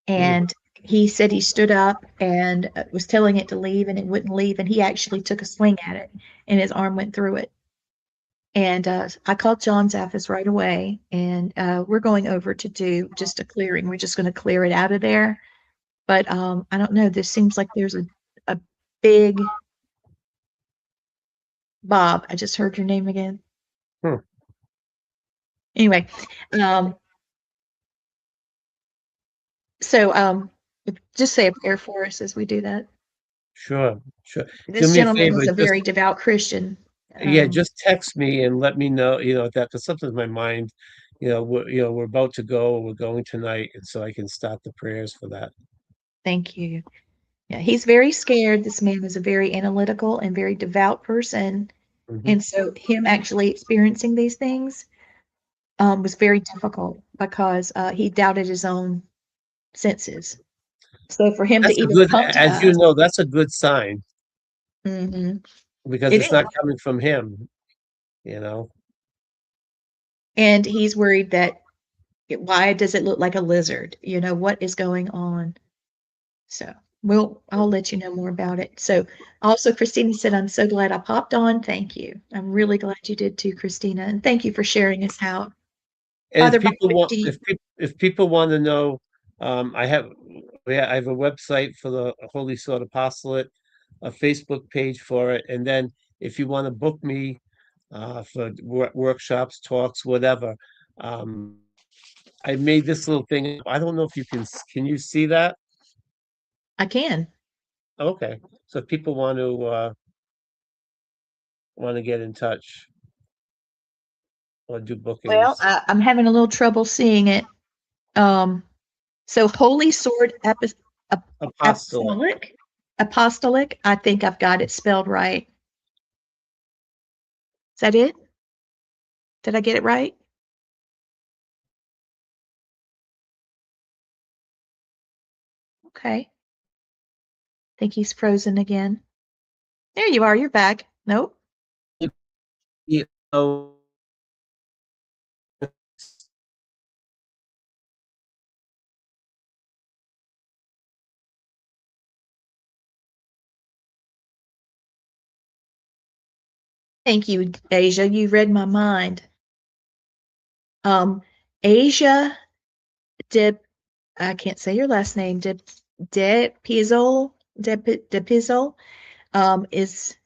And he said he stood up and was telling it to leave, and it wouldn't leave, and he actually took a swing at it, and his arm went through it. And I called John's office right away, and we're going over to do just a clearing. We're just going to clear it out of there. But I don't know. This seems like there's a big Bob. I just heard your name again. Anyway, so just say a prayer for us as we do that. Sure. This gentleman is a very devout Christian. Yeah, just text me and let me know, that, because sometimes my mind, we're about to go, or we're going tonight, and so I can start the prayers for that. Thank you. Yeah, he's very scared. This man is a very analytical and very devout person. And so him actually experiencing these things was very difficult, because he doubted his own senses. So for him to even come to us, you know, that's a good sign. Because it's not coming from him, And he's worried that, why does it look like a lizard? What is going on? So I'll let you know more about it. So also, Christina said, I'm so glad I popped on. Thank you. I'm really glad you did too, Christina. And thank you for sharing us out. And if people want to know, I have a website for the Holy Sword Apostolate, a Facebook page for it. And then if you want to book me for workshops, talks, whatever, I made this little thing. I don't know if you can you see that? I can. Okay. So if people want to get in touch or do bookings. Well, I'm having a little trouble seeing it. So Holy Sword Apostolic. I think I've got it spelled right. Is that it? Did I get it right? Okay. I think he's frozen again. There you are. You're back. Nope. CEO. Thank you, Asia. You read my mind. Asia I can't say your last name. Depizzle is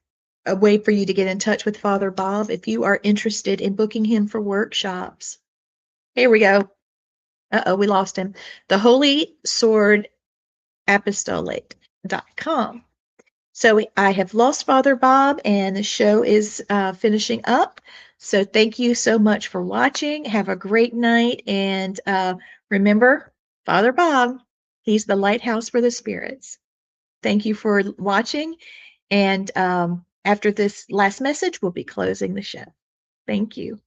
a way for you to get in touch with Father Bob if you are interested in booking him for workshops. Here we go. Uh-oh, we lost him. The Holy Sword Apostolate.com. So I have lost Father Bob, and the show is finishing up. So thank you so much for watching. Have a great night. And remember, Father Bob, he's the lighthouse for the spirits. Thank you for watching. And after this last message, we'll be closing the show. Thank you.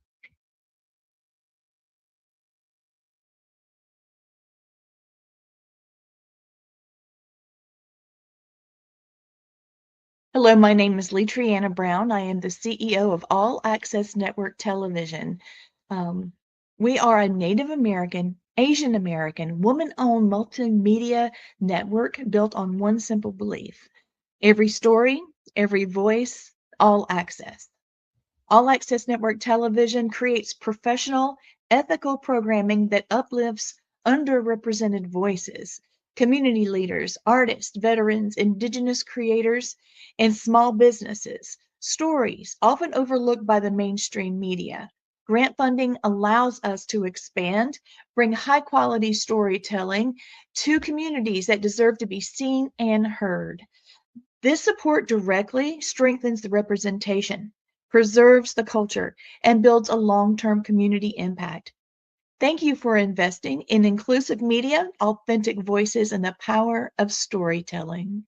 Hello, my name is Letriana Brown. I am the CEO of All Access Network Television. We are a Native American, Asian American, woman-owned multimedia network built on one simple belief: every story, every voice, all access. All Access Network Television creates professional, ethical programming that uplifts underrepresented voices, community leaders, artists, veterans, indigenous creators, and small businesses. Stories often overlooked by the mainstream media. Grant funding allows us to expand, bring high quality storytelling to communities that deserve to be seen and heard. This support directly strengthens the representation, preserves the culture, and builds a long-term community impact. Thank you for investing in inclusive media, authentic voices, and the power of storytelling.